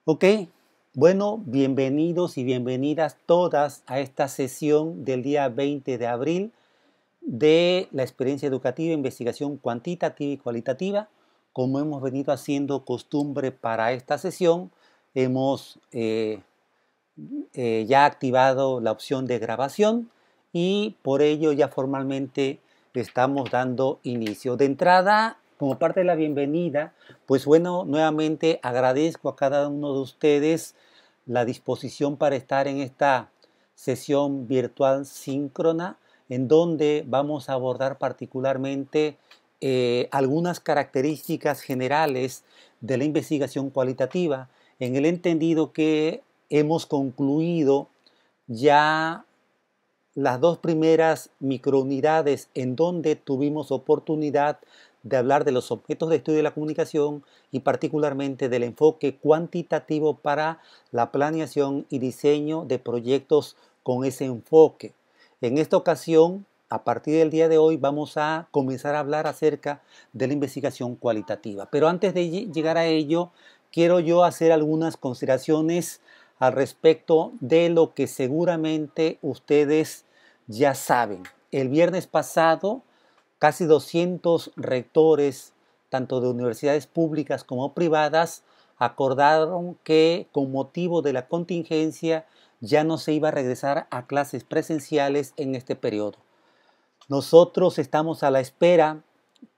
Ok, bueno, bienvenidos y bienvenidas todas a esta sesión del día 20 de abril de la experiencia educativa, investigación cuantitativa y cualitativa. Como hemos venido haciendo costumbre para esta sesión, hemos ya activado la opción de grabación y por ello ya formalmente estamos dando inicio. De entrada, como parte de la bienvenida, pues bueno, nuevamente agradezco a cada uno de ustedes la disposición para estar en esta sesión virtual síncrona, en donde vamos a abordar particularmente algunas características generales de la investigación cualitativa, en el entendido que hemos concluido ya las dos primeras microunidades en donde tuvimos oportunidad de hablar de los objetos de estudio de la comunicación y particularmente del enfoque cuantitativo para la planeación y diseño de proyectos con ese enfoque. En esta ocasión, a partir del día de hoy, vamos a comenzar a hablar acerca de la investigación cualitativa. Pero antes de llegar a ello, quiero yo hacer algunas consideraciones al respecto de lo que seguramente ustedes ya saben. El viernes pasado, casi 200 rectores, tanto de universidades públicas como privadas, acordaron que con motivo de la contingencia ya no se iba a regresar a clases presenciales en este periodo. Nosotros estamos a la espera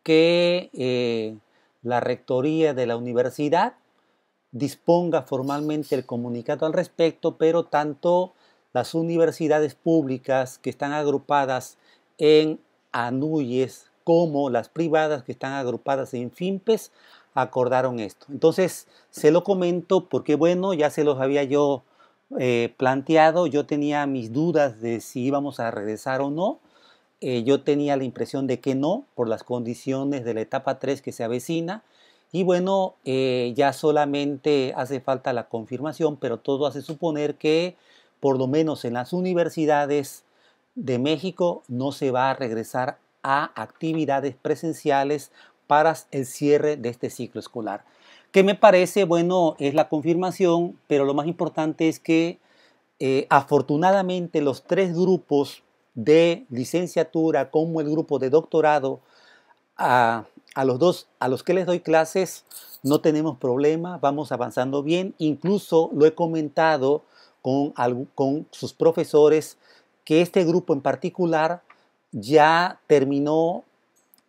que la rectoría de la universidad disponga formalmente el comunicado al respecto, pero tanto las universidades públicas que están agrupadas en ANUYES como las privadas que están agrupadas en FIMPES acordaron esto. Entonces, se lo comento porque, bueno, ya se los había yo planteado, yo tenía mis dudas de si íbamos a regresar o no. Yo tenía la impresión de que no, por las condiciones de la etapa 3 que se avecina. Y bueno, ya solamente hace falta la confirmación, pero todo hace suponer que por lo menos en las universidades de México no se va a regresar a actividades presenciales para el cierre de este ciclo escolar. Que me parece, bueno, es la confirmación, pero lo más importante es que afortunadamente los tres grupos de licenciatura como el grupo de doctorado a los dos a los que les doy clases no tenemos problema, vamos avanzando bien. Incluso lo he comentado con sus profesores que este grupo en particular ya terminó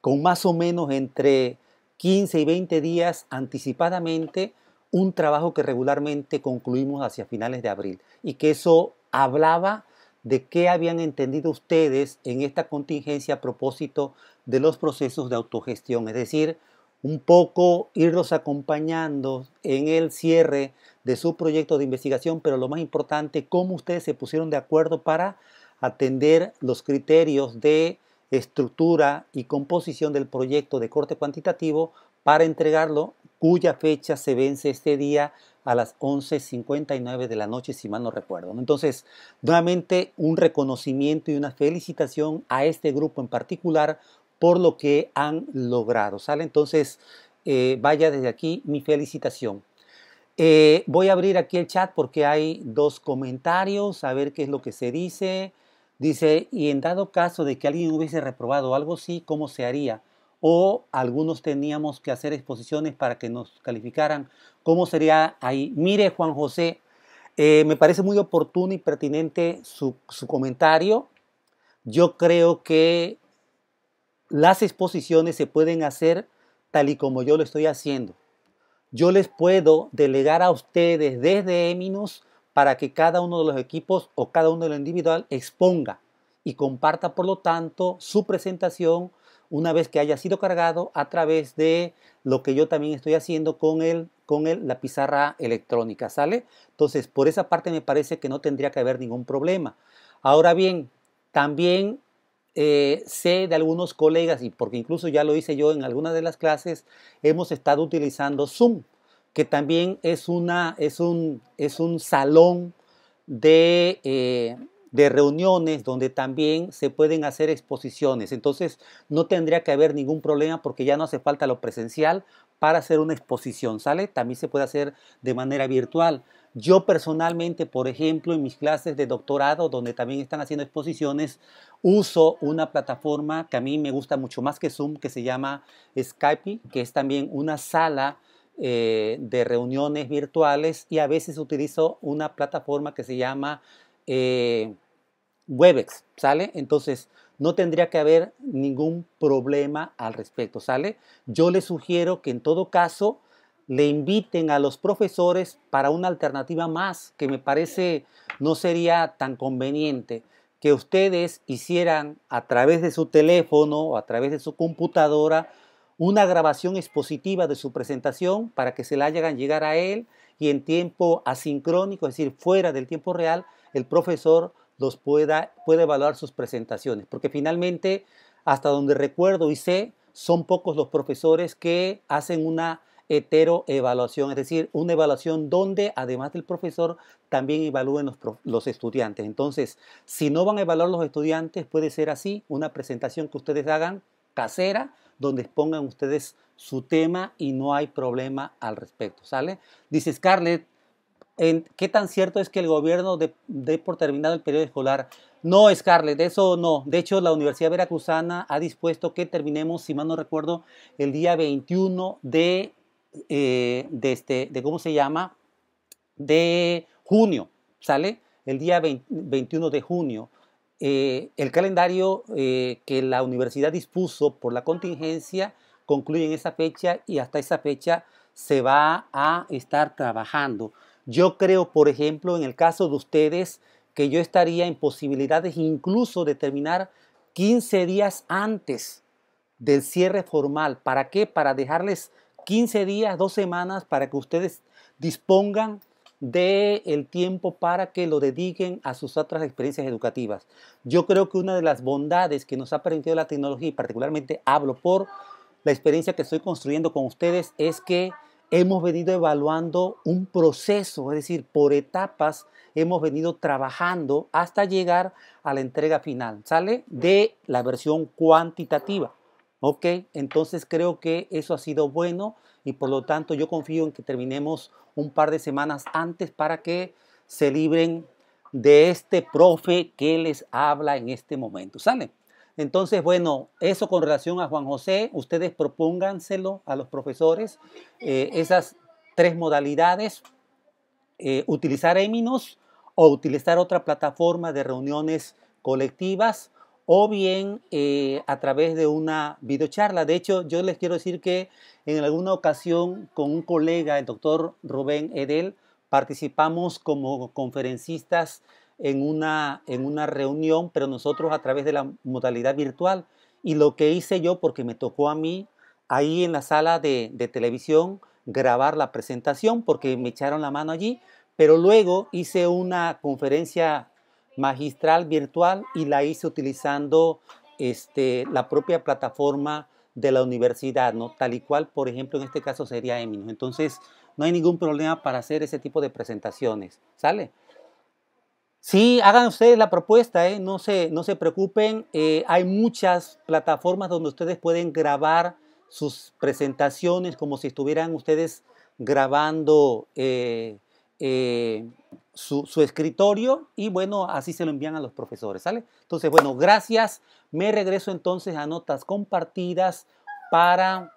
con más o menos entre 15 y 20 días anticipadamente un trabajo que regularmente concluimos hacia finales de abril y que eso hablaba de qué habían entendido ustedes en esta contingencia a propósito de los procesos de autogestión, es decir, un poco irlos acompañando en el cierre de su proyecto de investigación, pero lo más importante, cómo ustedes se pusieron de acuerdo para atender los criterios de estructura y composición del proyecto de corte cuantitativo para entregarlo, cuya fecha se vence este día a las 11:59 de la noche, si mal no recuerdo. Entonces, nuevamente un reconocimiento y una felicitación a este grupo en particular por lo que han logrado, ¿sale? Entonces, vaya desde aquí mi felicitación. Voy a abrir aquí el chat porque hay dos comentarios, a ver qué es lo que se dice. Dice, y en dado caso de que alguien hubiese reprobado algo así, ¿cómo se haría? O algunos teníamos que hacer exposiciones para que nos calificaran. ¿Cómo sería ahí? Mire, Juan José, me parece muy oportuno y pertinente su comentario. Yo creo que las exposiciones se pueden hacer tal y como yo lo estoy haciendo. Yo les puedo delegar a ustedes desde Eminus para que cada uno de los equipos o cada uno de lo individual exponga y comparta, por lo tanto, su presentación una vez que haya sido cargado a través de lo que yo también estoy haciendo la pizarra electrónica, ¿sale? Entonces, por esa parte me parece que no tendría que haber ningún problema. Ahora bien, también sé de algunos colegas, y porque incluso ya lo hice yo en algunas de las clases, hemos estado utilizando Zoom, que también es un salón de reuniones donde también se pueden hacer exposiciones. Entonces no tendría que haber ningún problema porque ya no hace falta lo presencial para hacer una exposición, ¿sale? También se puede hacer de manera virtual. Yo personalmente, por ejemplo, en mis clases de doctorado, donde también están haciendo exposiciones, uso una plataforma que a mí me gusta mucho más que Zoom, que se llama Skype, que es también una sala de reuniones virtuales, y a veces utilizo una plataforma que se llama Webex, ¿sale? Entonces, no tendría que haber ningún problema al respecto, ¿sale? Yo les sugiero que en todo caso le inviten a los profesores para una alternativa más, que me parece no sería tan conveniente, que ustedes hicieran a través de su teléfono o a través de su computadora una grabación expositiva de su presentación para que se la hagan llegar a él, y en tiempo asincrónico, es decir, fuera del tiempo real, el profesor puede evaluar sus presentaciones, porque finalmente, hasta donde recuerdo y sé, son pocos los profesores que hacen una heteroevaluación, es decir, una evaluación donde además del profesor también evalúen los estudiantes. Entonces, si no van a evaluar los estudiantes, puede ser así, una presentación que ustedes hagan casera, donde expongan ustedes su tema y no hay problema al respecto, ¿sale? Dice Scarlett, ¿qué tan cierto es que el gobierno dé por terminado el periodo escolar? No, Scarlett, eso no. De hecho, la Universidad Veracruzana ha dispuesto que terminemos, si mal no recuerdo, el día 21 de ¿cómo se llama? De junio, ¿sale? El día 21 de junio. El calendario que la universidad dispuso por la contingencia concluye en esa fecha, y hasta esa fecha se va a estar trabajando. Yo creo, por ejemplo, en el caso de ustedes, que yo estaría en posibilidades incluso de terminar 15 días antes del cierre formal. ¿Para qué? Para dejarles 15 días, 2 semanas, para que ustedes dispongan del tiempo para que lo dediquen a sus otras experiencias educativas. Yo creo que una de las bondades que nos ha permitido la tecnología, y particularmente hablo por la experiencia que estoy construyendo con ustedes, es que hemos venido evaluando un proceso, es decir, por etapas hemos venido trabajando hasta llegar a la entrega final, ¿sale? De la versión cuantitativa. Ok, entonces creo que eso ha sido bueno, y por lo tanto yo confío en que terminemos un par de semanas antes para que se libren de este profe que les habla en este momento, ¿sale? Entonces, bueno, eso con relación a Juan José, ustedes propónganselo a los profesores, esas 3 modalidades, utilizar Eminos o utilizar otra plataforma de reuniones colectivas, o bien a través de una videocharla. De hecho, yo les quiero decir que en alguna ocasión con un colega, el doctor Rubén Edel, participamos como conferencistas en una reunión, pero nosotros a través de la modalidad virtual. Y lo que hice yo, porque me tocó a mí, ahí en la sala de televisión, grabar la presentación, porque me echaron la mano allí, pero luego hice una conferencia magistral virtual y la hice utilizando la propia plataforma de la universidad, ¿no? Tal y cual, por ejemplo, en este caso sería Eminos. Entonces, no hay ningún problema para hacer ese tipo de presentaciones, ¿sale? Sí, hagan ustedes la propuesta, ¿eh? No se preocupen. Hay muchas plataformas donde ustedes pueden grabar sus presentaciones como si estuvieran ustedes grabando su escritorio, y bueno, así se lo envían a los profesores, ¿sale? Entonces, bueno, gracias. Me regreso entonces a notas compartidas para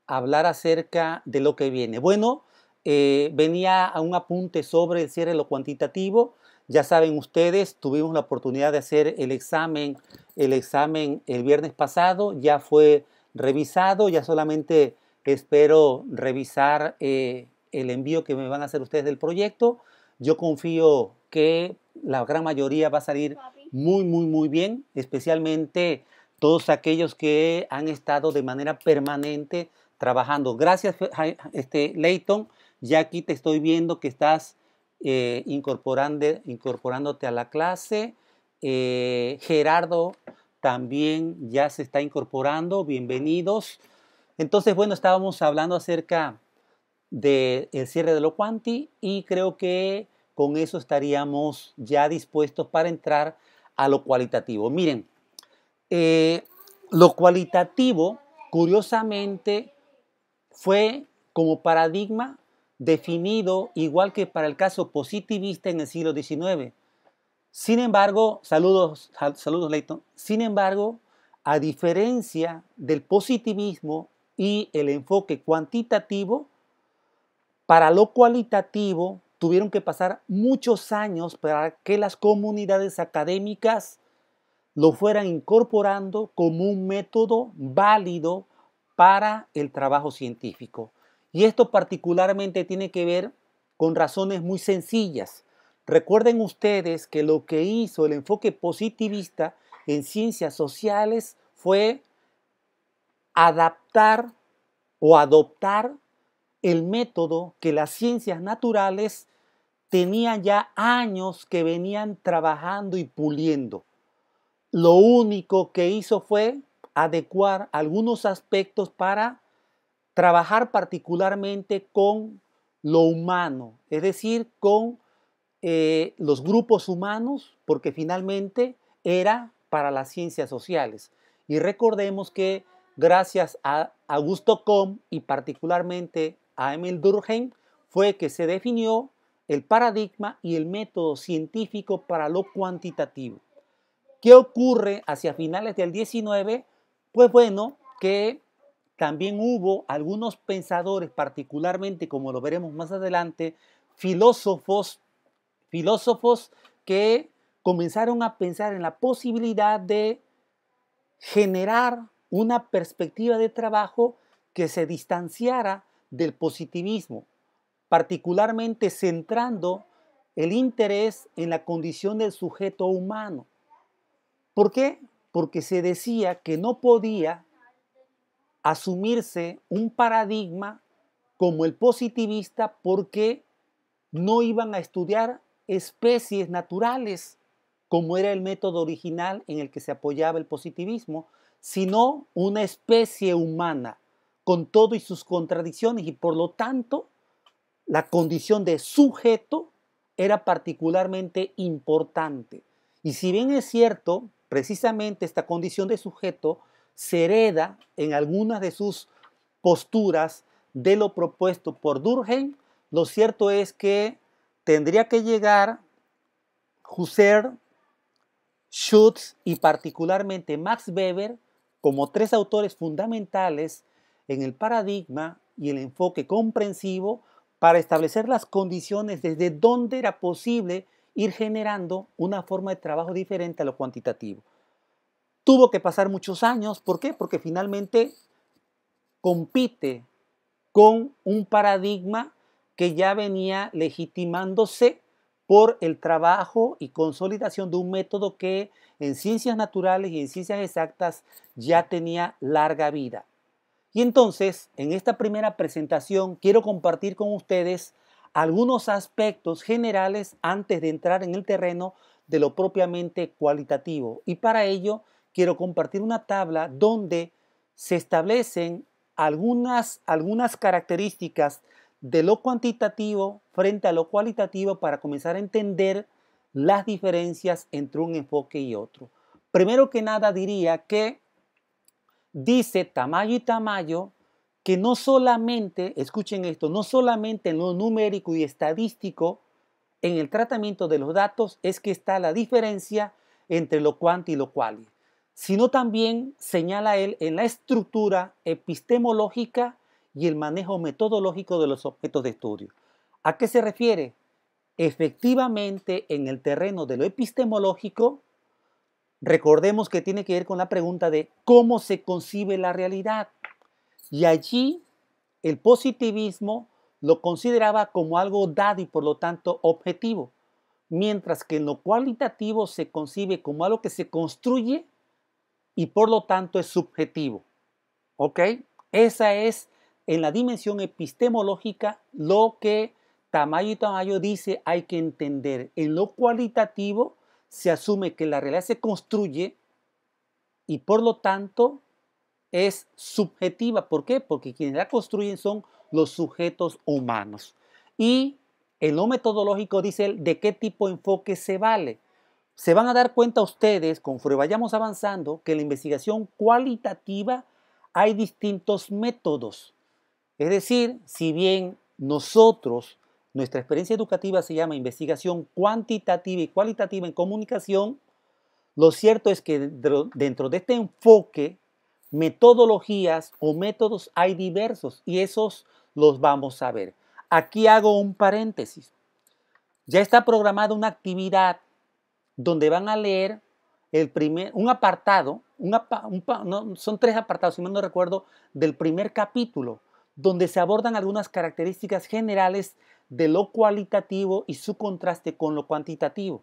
hablar acerca de lo que viene. Bueno, venía a un apunte sobre el cierre de lo cuantitativo. Ya saben ustedes, tuvimos la oportunidad de hacer el examen el viernes pasado, ya fue revisado, ya solamente espero revisar el envío que me van a hacer ustedes del proyecto. Yo confío que la gran mayoría va a salir muy, muy, muy bien, especialmente todos aquellos que han estado de manera permanente trabajando. Gracias, Leighton. Ya aquí te estoy viendo que estás incorporándote a la clase. Gerardo también ya se está incorporando. Bienvenidos. Entonces, bueno, estábamos hablando acerca del cierre de lo cuanti, y creo que con eso estaríamos ya dispuestos para entrar a lo cualitativo. Miren, lo cualitativo curiosamente fue como paradigma definido igual que para el caso positivista en el siglo XIX. Sin embargo, saludos Leighton. Sin embargo, a diferencia del positivismo y el enfoque cuantitativo, para lo cualitativo tuvieron que pasar muchos años para que las comunidades académicas lo fueran incorporando como un método válido para el trabajo científico. Y esto particularmente tiene que ver con razones muy sencillas. Recuerden ustedes que lo que hizo el enfoque positivista en ciencias sociales fue adaptar o adoptar el método que las ciencias naturales tenían ya años que venían trabajando y puliendo. Lo único que hizo fue adecuar algunos aspectos para trabajar particularmente con lo humano, es decir, con los grupos humanos, porque finalmente era para las ciencias sociales. Y recordemos que gracias a Augusto Comte y particularmente a Emil Durkheim fue que se definió el paradigma y el método científico para lo cuantitativo. ¿Qué ocurre hacia finales del 19? Pues bueno, que también hubo algunos pensadores, particularmente, como lo veremos más adelante, filósofos que comenzaron a pensar en la posibilidad de generar una perspectiva de trabajo que se distanciara del positivismo, particularmente centrando el interés en la condición del sujeto humano. ¿Por qué? Porque se decía que no podía asumirse un paradigma como el positivista porque no iban a estudiar especies naturales, como era el método original en el que se apoyaba el positivismo, sino una especie humana, con todo y sus contradicciones, y por lo tanto la condición de sujeto era particularmente importante. Y si bien es cierto, precisamente esta condición de sujeto se hereda en algunas de sus posturas de lo propuesto por Durkheim, lo cierto es que tendría que llegar Husserl, Schutz y particularmente Max Weber como tres autores fundamentales en el paradigma y el enfoque comprensivo para establecer las condiciones desde donde era posible ir generando una forma de trabajo diferente a lo cuantitativo. Tuvo que pasar muchos años, ¿por qué? Porque finalmente compite con un paradigma que ya venía legitimándose por el trabajo y consolidación de un método que en ciencias naturales y en ciencias exactas ya tenía larga vida. Y entonces, en esta primera presentación, quiero compartir con ustedes algunos aspectos generales antes de entrar en el terreno de lo propiamente cualitativo. Y para ello, quiero compartir una tabla donde se establecen algunas características de lo cuantitativo frente a lo cualitativo para comenzar a entender las diferencias entre un enfoque y otro. Primero que nada diría que dice Tamayo y Tamayo que no solamente, escuchen esto, no solamente en lo numérico y estadístico, en el tratamiento de los datos es que está la diferencia entre lo cuanti y lo quali, sino también, señala él, en la estructura epistemológica y el manejo metodológico de los objetos de estudio. ¿A qué se refiere? Efectivamente, en el terreno de lo epistemológico, recordemos que tiene que ver con la pregunta de cómo se concibe la realidad. Y allí el positivismo lo consideraba como algo dado y por lo tanto objetivo, mientras que en lo cualitativo se concibe como algo que se construye y por lo tanto es subjetivo. ¿Ok? Esa es en la dimensión epistemológica lo que Tamayo y Tamayo dice hay que entender. En lo cualitativo se asume que la realidad se construye y por lo tanto es subjetiva. ¿Por qué? Porque quienes la construyen son los sujetos humanos. Y en lo metodológico dice él de qué tipo de enfoque se vale. Se van a dar cuenta ustedes, conforme vayamos avanzando, que la investigación cualitativa hay distintos métodos. Es decir, si bien nuestra experiencia educativa se llama investigación cuantitativa y cualitativa en comunicación, lo cierto es que dentro de este enfoque, metodologías o métodos hay diversos y esos los vamos a ver. Aquí hago un paréntesis. Ya está programada una actividad donde van a leer un apartado, no, son 3 apartados, si mal no recuerdo, del primer capítulo, donde se abordan algunas características generales de lo cualitativo y su contraste con lo cuantitativo.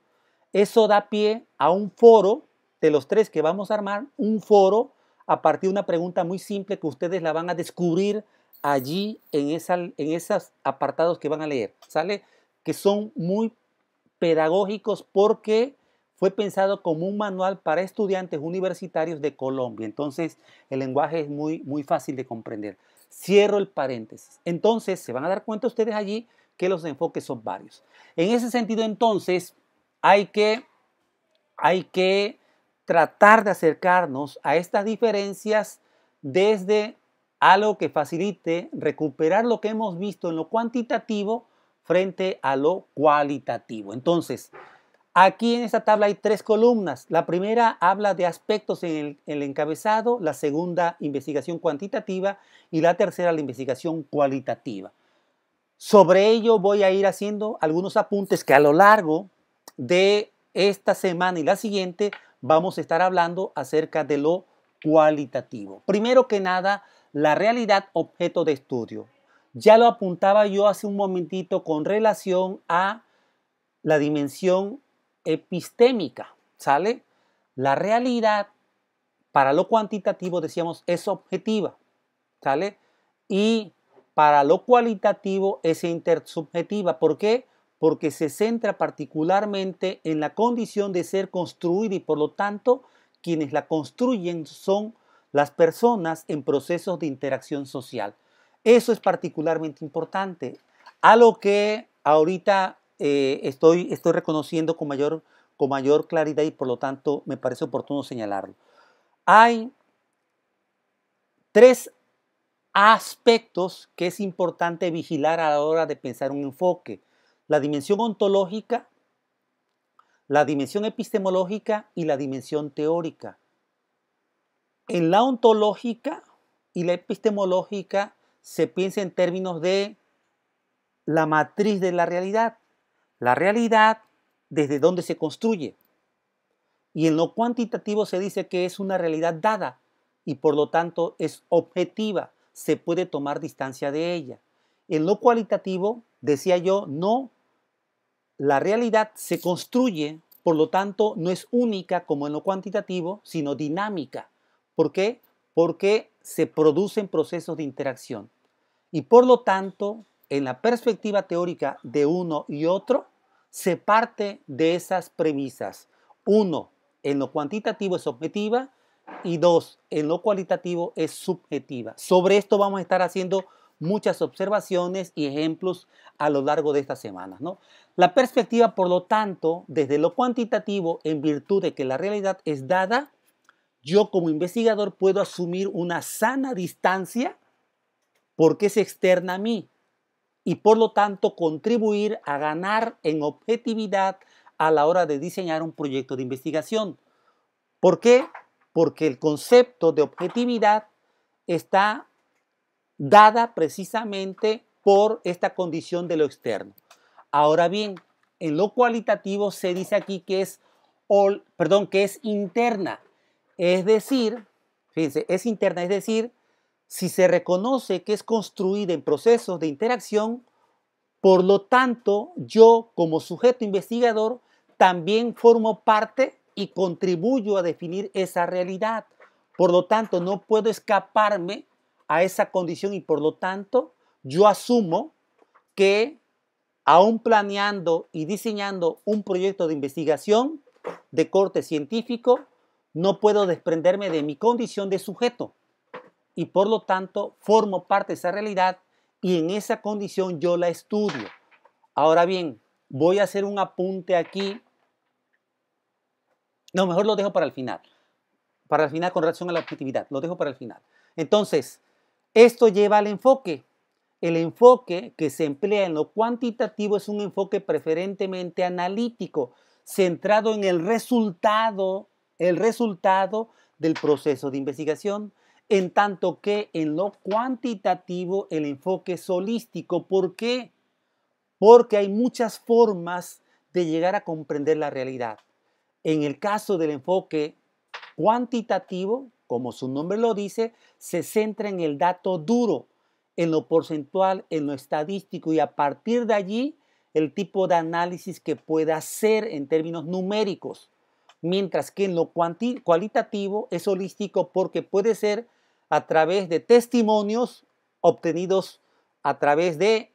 Eso da pie a un foro de los 3 que vamos a armar, un foro a partir de una pregunta muy simple que ustedes la van a descubrir allí en esos apartados que van a leer, ¿sale? Que son muy pedagógicos porque fue pensado como un manual para estudiantes universitarios de Colombia. Entonces, el lenguaje es muy fácil de comprender. Cierro el paréntesis. Entonces, se van a dar cuenta ustedes allí que los enfoques son varios. En ese sentido, entonces, hay que tratar de acercarnos a estas diferencias desde algo que facilite recuperar lo que hemos visto en lo cuantitativo frente a lo cualitativo. Entonces, aquí en esta tabla hay 3 columnas. La primera habla de aspectos en el encabezado, la segunda, investigación cuantitativa, y la tercera, la investigación cualitativa. Sobre ello voy a ir haciendo algunos apuntes que a lo largo de esta semana y la siguiente vamos a estar hablando acerca de lo cualitativo. Primero que nada, la realidad objeto de estudio. Ya lo apuntaba yo hace un momentito con relación a la dimensión epistémica, ¿sale? La realidad para lo cuantitativo, decíamos, es objetiva, ¿sale? Y para lo cualitativo es intersubjetiva. ¿Por qué? Porque se centra particularmente en la condición de ser construida y por lo tanto quienes la construyen son las personas en procesos de interacción social. Eso es particularmente importante. A lo que ahorita estoy reconociendo con mayor claridad y por lo tanto me parece oportuno señalarlo. Hay 3 aspectos que es importante vigilar a la hora de pensar un enfoque: la dimensión ontológica, la dimensión epistemológica y la dimensión teórica. En la ontológica y la epistemológica se piensa en términos de la matriz de la realidad desde donde se construye. Y en lo cuantitativo se dice que es una realidad dada y por lo tanto es objetiva, se puede tomar distancia de ella. En lo cualitativo, decía yo, no, la realidad se construye, por lo tanto no es única como en lo cuantitativo, sino dinámica. ¿Por qué? Porque se producen procesos de interacción. Y por lo tanto, en la perspectiva teórica de uno y otro, se parte de esas premisas. 1, en lo cuantitativo es objetiva y 2, en lo cualitativo es subjetiva. Sobre esto vamos a estar haciendo muchas observaciones y ejemplos a lo largo de estas semanas, ¿no? La perspectiva, por lo tanto, desde lo cuantitativo, en virtud de que la realidad es dada, yo como investigador puedo asumir una sana distancia porque es externa a mí y por lo tanto contribuir a ganar en objetividad a la hora de diseñar un proyecto de investigación. ¿Por qué? Porque el concepto de objetividad está dada precisamente por esta condición de lo externo. Ahora bien, en lo cualitativo se dice aquí que es interna. Es decir, fíjense, es interna, es decir, si se reconoce que es construida en procesos de interacción, por lo tanto, yo como sujeto investigador también formo parte y contribuyo a definir esa realidad. Por lo tanto, no puedo escaparme a esa condición y por lo tanto, yo asumo que aún planeando y diseñando un proyecto de investigación de corte científico, no puedo desprenderme de mi condición de sujeto y por lo tanto formo parte de esa realidad y en esa condición yo la estudio. Ahora bien, voy a hacer un apunte aquí. No, mejor lo dejo para el final. Para el final con relación a la objetividad. Lo dejo para el final. Entonces, esto lleva al enfoque. El enfoque que se emplea en lo cuantitativo es un enfoque preferentemente analítico, centrado en el resultado del proceso de investigación, en tanto que en lo cuantitativo el enfoque es holístico. ¿Por qué? Porque hay muchas formas de llegar a comprender la realidad. En el caso del enfoque cuantitativo, como su nombre lo dice, se centra en el dato duro, en lo porcentual, en lo estadístico, y a partir de allí el tipo de análisis que pueda hacer en términos numéricos. Mientras que en lo cualitativo es holístico porque puede ser a través de testimonios obtenidos a través de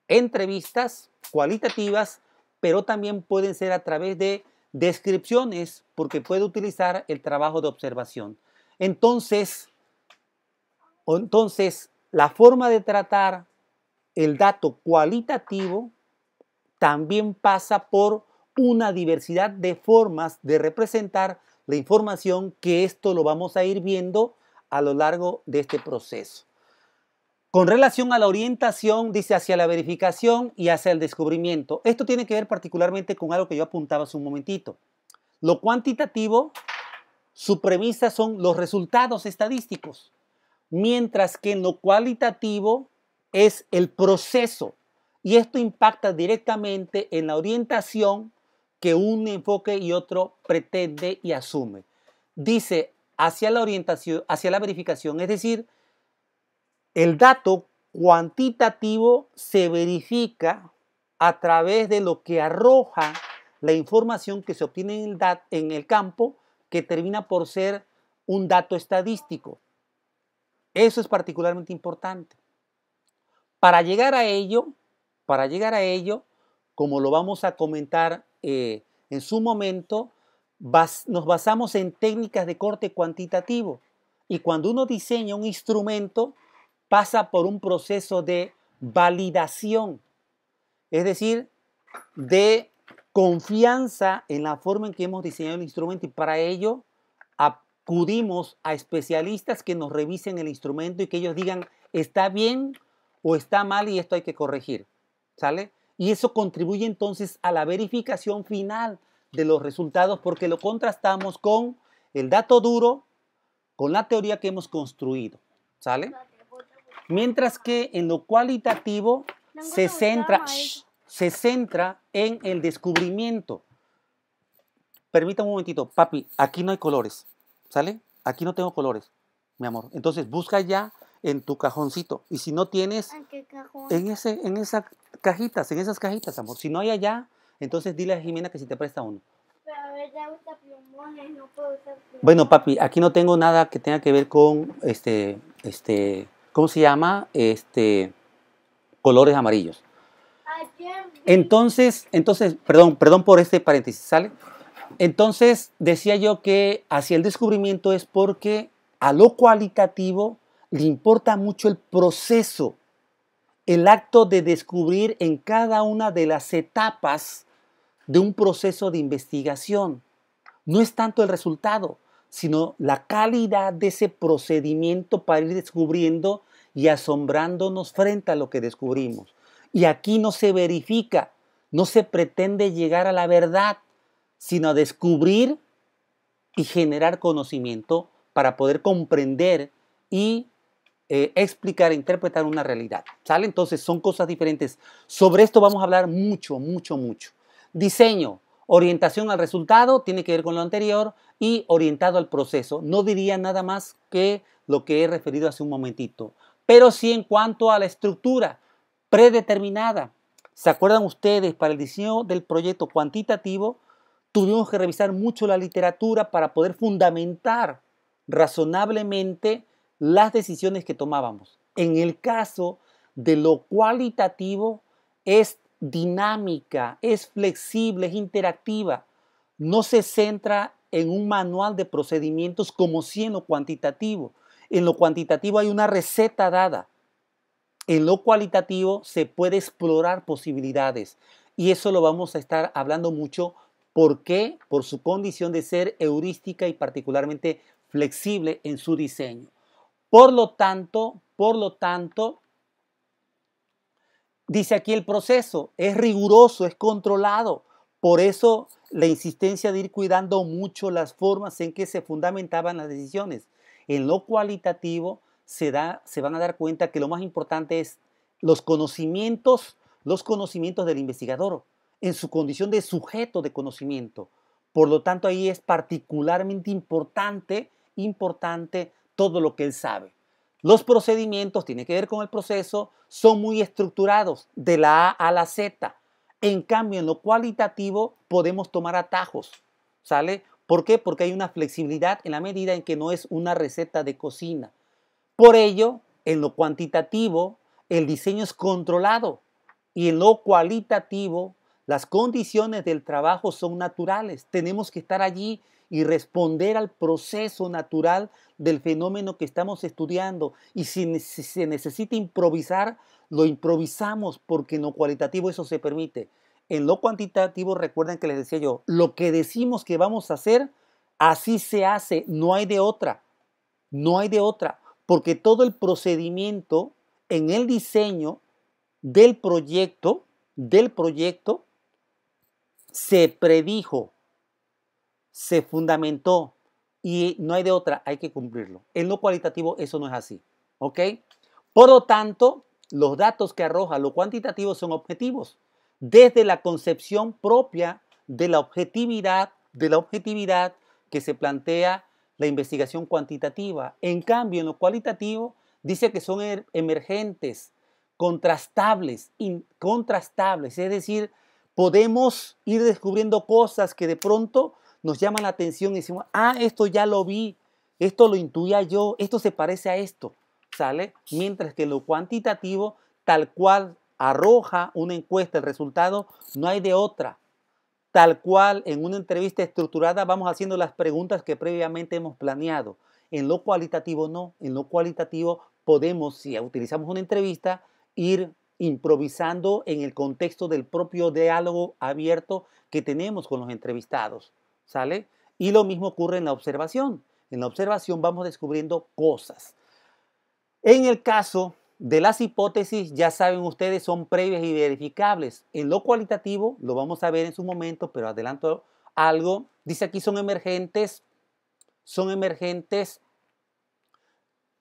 entrevistas cualitativas, pero también pueden ser a través de descripciones porque puede utilizar el trabajo de observación. Entonces, la forma de tratar el dato cualitativo también pasa por una diversidad de formas de representar la información, que esto lo vamos a ir viendo a lo largo de este proceso. Con relación a la orientación, dice hacia la verificación y hacia el descubrimiento. Esto tiene que ver particularmente con algo que yo apuntaba hace un momentito. Lo cuantitativo, su premisa son los resultados estadísticos, mientras que en lo cualitativo es el proceso. Y esto impacta directamente en la orientación que un enfoque y otro pretende y asume. Dice hacia la orientación, hacia la verificación, es decir, el dato cuantitativo se verifica a través de lo que arroja la información que se obtiene en el campo, que termina por ser un dato estadístico. Eso es particularmente importante. Para llegar a ello, como lo vamos a comentar en su momento, nos basamos en técnicas de corte cuantitativo. Y cuando uno diseña un instrumento, pasa por un proceso de validación, es decir, de confianza en la forma en que hemos diseñado el instrumento, y para ello acudimos a especialistas que nos revisen el instrumento y que ellos digan está bien o está mal y esto hay que corregir, ¿sale? Y eso contribuye entonces a la verificación final de los resultados, porque lo contrastamos con el dato duro, con la teoría que hemos construido, ¿sale? Mientras que en lo cualitativo se centra en el descubrimiento. Permítame un momentito, papi, aquí no hay colores, ¿sale? Aquí no tengo colores, mi amor. Entonces busca ya en tu cajoncito. Y si no tienes, ¿En qué cajón? en esas cajitas, amor. Si no hay allá, entonces dile a Jimena que si te presta uno. Pero a ver, ya usa plumones, no puedo usar plumones. Bueno, papi, aquí no tengo nada que tenga que ver con ¿cómo se llama? Colores amarillos. Ayer vi... Entonces, perdón por este paréntesis, ¿sale? Entonces, decía yo que hacia el descubrimiento es porque a lo cualitativo le importa mucho el proceso, el acto de descubrir en cada una de las etapas de un proceso de investigación. No es tanto el resultado, sino la calidad de ese procedimiento para ir descubriendo y asombrándonos frente a lo que descubrimos. Y aquí no se verifica, no se pretende llegar a la verdad, sino a descubrir y generar conocimiento para poder comprender y explicar, interpretar una realidad, ¿sale? Entonces son cosas diferentes. Sobre esto vamos a hablar mucho. Diseño, orientación al resultado, tiene que ver con lo anterior, y orientado al proceso. No diría nada más que lo que he referido hace un momentito, pero sí en cuanto a la estructura predeterminada. ¿Se acuerdan ustedes? Para el diseño del proyecto cuantitativo tuvimos que revisar mucho la literatura para poder fundamentar razonablemente las decisiones que tomábamos. En el caso de lo cualitativo, es dinámica, es flexible, es interactiva. No se centra en un manual de procedimientos como si en lo cuantitativo. En lo cuantitativo hay una receta dada. En lo cualitativo se puede explorar posibilidades. Y eso lo vamos a estar hablando mucho. ¿Por qué? Por su condición de ser heurística y particularmente flexible en su diseño. Por lo tanto, dice aquí el proceso es riguroso, es controlado. Por eso la insistencia de ir cuidando mucho las formas en que se fundamentaban las decisiones. En lo cualitativo se van a dar cuenta que lo más importante es los conocimientos del investigador en su condición de sujeto de conocimiento. Por lo tanto, ahí es particularmente importante todo lo que él sabe. Los procedimientos, tiene que ver con el proceso, son muy estructurados, de la A a la Z. En cambio, en lo cualitativo podemos tomar atajos, ¿sale? ¿Por qué? Porque hay una flexibilidad en la medida en que no es una receta de cocina. Por ello, en lo cuantitativo, el diseño es controlado y en lo cualitativo, las condiciones del trabajo son naturales. Tenemos que estar allí y responder al proceso natural del fenómeno que estamos estudiando. Y si se necesita improvisar, lo improvisamos porque en lo cualitativo eso se permite. En lo cuantitativo, recuerden que les decía yo, lo que decimos que vamos a hacer, así se hace, no hay de otra. No hay de otra, porque todo el procedimiento en el diseño del proyecto se predijo, se fundamentó y no hay de otra, hay que cumplirlo. En lo cualitativo eso no es así, ¿ok? Por lo tanto, los datos que arroja lo cuantitativo son objetivos, desde la concepción propia de la objetividad que se plantea la investigación cuantitativa. En cambio, en lo cualitativo dice que son emergentes, contrastables, es decir, podemos ir descubriendo cosas que de pronto nos llaman la atención y decimos, ah, esto ya lo vi, esto lo intuía yo, esto se parece a esto, ¿sale? Mientras que lo cuantitativo, tal cual arroja una encuesta, el resultado, no hay de otra. Tal cual en una entrevista estructurada vamos haciendo las preguntas que previamente hemos planeado. En lo cualitativo no, en lo cualitativo podemos, si utilizamos una entrevista, ir improvisando en el contexto del propio diálogo abierto que tenemos con los entrevistados, ¿sale? Y lo mismo ocurre en la observación. En la observación vamos descubriendo cosas. En el caso de las hipótesis, ya saben ustedes, son previas y verificables. En lo cualitativo, lo vamos a ver en su momento, pero adelanto algo. Dice aquí son emergentes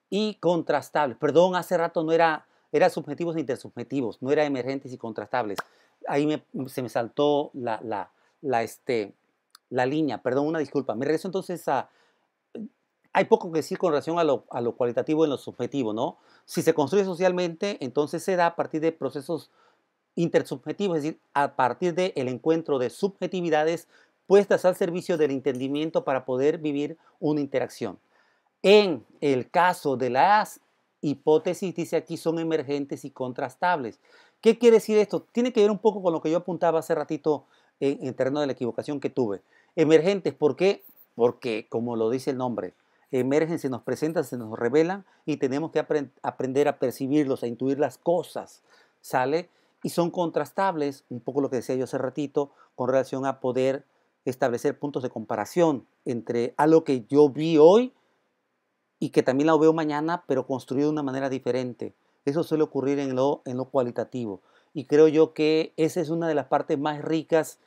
y contrastables. Perdón, hace rato no era subjetivos e intersubjetivos, no era emergentes y contrastables. Ahí se me saltó la línea, perdón, una disculpa. Me regreso entonces a... Hay poco que decir con relación a lo cualitativo en lo subjetivo, ¿no? Si se construye socialmente, entonces se da a partir de procesos intersubjetivos, es decir, a partir del encuentro de subjetividades puestas al servicio del entendimiento para poder vivir una interacción. En el caso de las hipótesis, dice aquí, son emergentes y contrastables. ¿Qué quiere decir esto? Tiene que ver un poco con lo que yo apuntaba hace ratito en terreno de la equivocación que tuve. Emergentes, ¿por qué? Porque, como lo dice el nombre, emergen, se nos presentan, se nos revelan y tenemos que aprender a percibirlos, a intuir las cosas, ¿sale? Y son contrastables, un poco lo que decía yo hace ratito, con relación a poder establecer puntos de comparación entre algo que yo vi hoy y que también lo veo mañana, pero construido de una manera diferente. Eso suele ocurrir en lo cualitativo. Y creo yo que esa es una de las partes más ricas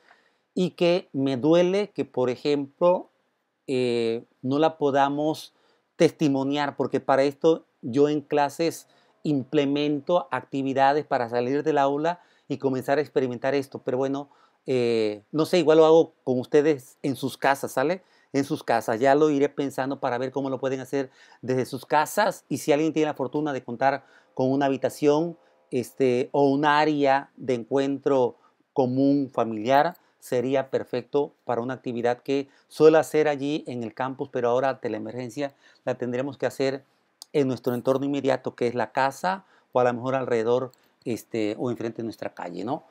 y que me duele que, por ejemplo, no la podamos testimoniar, porque para esto yo en clases implemento actividades para salir del aula y comenzar a experimentar esto. Pero bueno, no sé, igual lo hago con ustedes en sus casas, ¿sale? En sus casas, ya lo iré pensando para ver cómo lo pueden hacer desde sus casas y si alguien tiene la fortuna de contar con una habitación o un área de encuentro común familiar, sería perfecto para una actividad que suele hacer allí en el campus, pero ahora ante la emergencia la tendremos que hacer en nuestro entorno inmediato, que es la casa o a lo mejor alrededor o enfrente de nuestra calle, ¿no?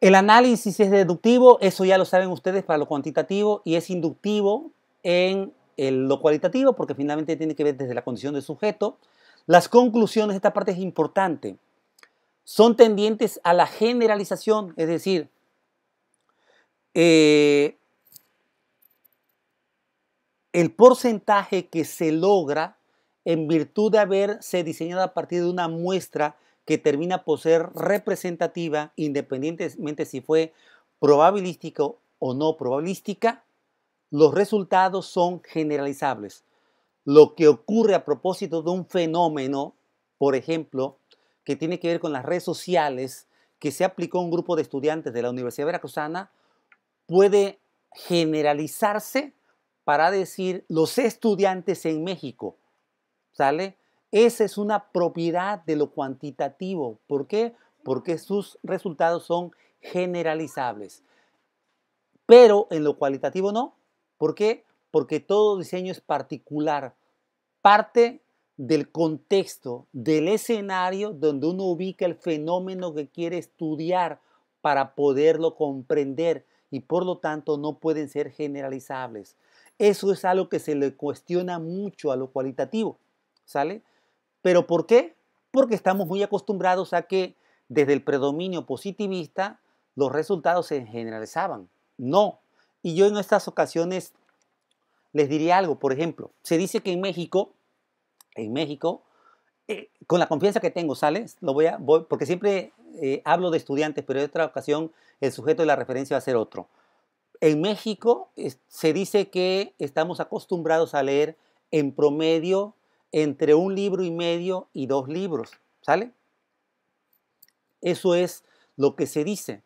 El análisis es deductivo, eso ya lo saben ustedes para lo cuantitativo, y es inductivo en lo cualitativo, porque finalmente tiene que ver desde la condición de sujeto. Las conclusiones, esta parte es importante, son tendientes a la generalización, es decir, el porcentaje que se logra en virtud de haberse diseñado a partir de una muestra que termina por ser representativa, independientemente si fue probabilística o no probabilística, los resultados son generalizables. Lo que ocurre a propósito de un fenómeno, por ejemplo, que tiene que ver con las redes sociales, que se aplicó a un grupo de estudiantes de la Universidad Veracruzana, puede generalizarse para decir los estudiantes en México, ¿sale? Esa es una propiedad de lo cuantitativo. ¿Por qué? Porque sus resultados son generalizables. Pero en lo cualitativo no. ¿Por qué? Porque todo diseño es particular. Parte del contexto, del escenario donde uno ubica el fenómeno que quiere estudiar para poderlo comprender y por lo tanto no pueden ser generalizables. Eso es algo que se le cuestiona mucho a lo cualitativo, ¿sale? ¿Pero por qué? Porque estamos muy acostumbrados a que desde el predominio positivista los resultados se generalizaban. No. Y yo en estas ocasiones les diría algo. Por ejemplo, se dice que en México, con la confianza que tengo, ¿sale? Porque siempre hablo de estudiantes, pero en otra ocasión el sujeto de la referencia va a ser otro. En México se dice que estamos acostumbrados a leer en promedio entre 1,5 libros y 2 libros, ¿sale? Eso es lo que se dice.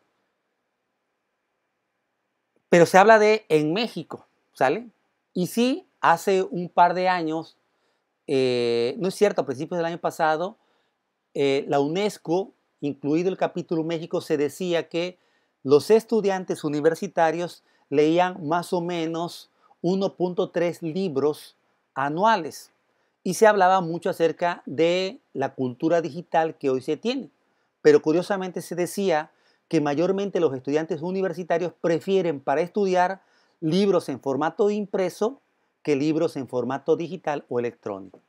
Pero se habla de en México, ¿sale? Y sí, hace un par de años, no es cierto, a principios del año pasado, la UNESCO, incluido el capítulo México, se decía que los estudiantes universitarios leían más o menos 1,3 libros anuales. Y se hablaba mucho acerca de la cultura digital que hoy se tiene. Pero curiosamente se decía que mayormente los estudiantes universitarios prefieren para estudiar libros en formato impreso que libros en formato digital o electrónico.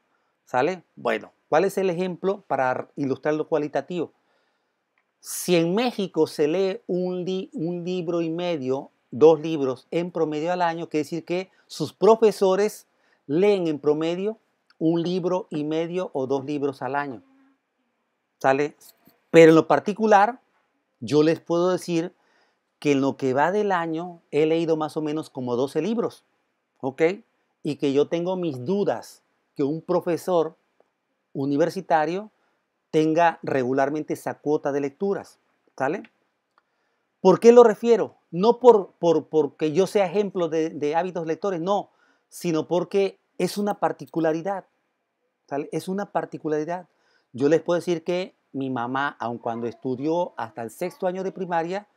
¿Sale? Bueno, ¿cuál es el ejemplo para ilustrar lo cualitativo? Si en México se lee un libro y medio, 2 libros en promedio al año, quiere decir que sus profesores leen en promedio 1,5 libros o 2 libros al año. ¿Sale? Pero en lo particular, yo les puedo decir que en lo que va del año he leído más o menos como 12 libros, ¿ok? Y que yo tengo mis dudas que un profesor universitario tenga regularmente esa cuota de lecturas, ¿sale? ¿Por qué lo refiero? No porque yo sea ejemplo de hábitos lectores, no, sino porque es una particularidad, ¿sale? Es una particularidad. Yo les puedo decir que mi mamá, aun cuando estudió hasta el 6.º año de primaria,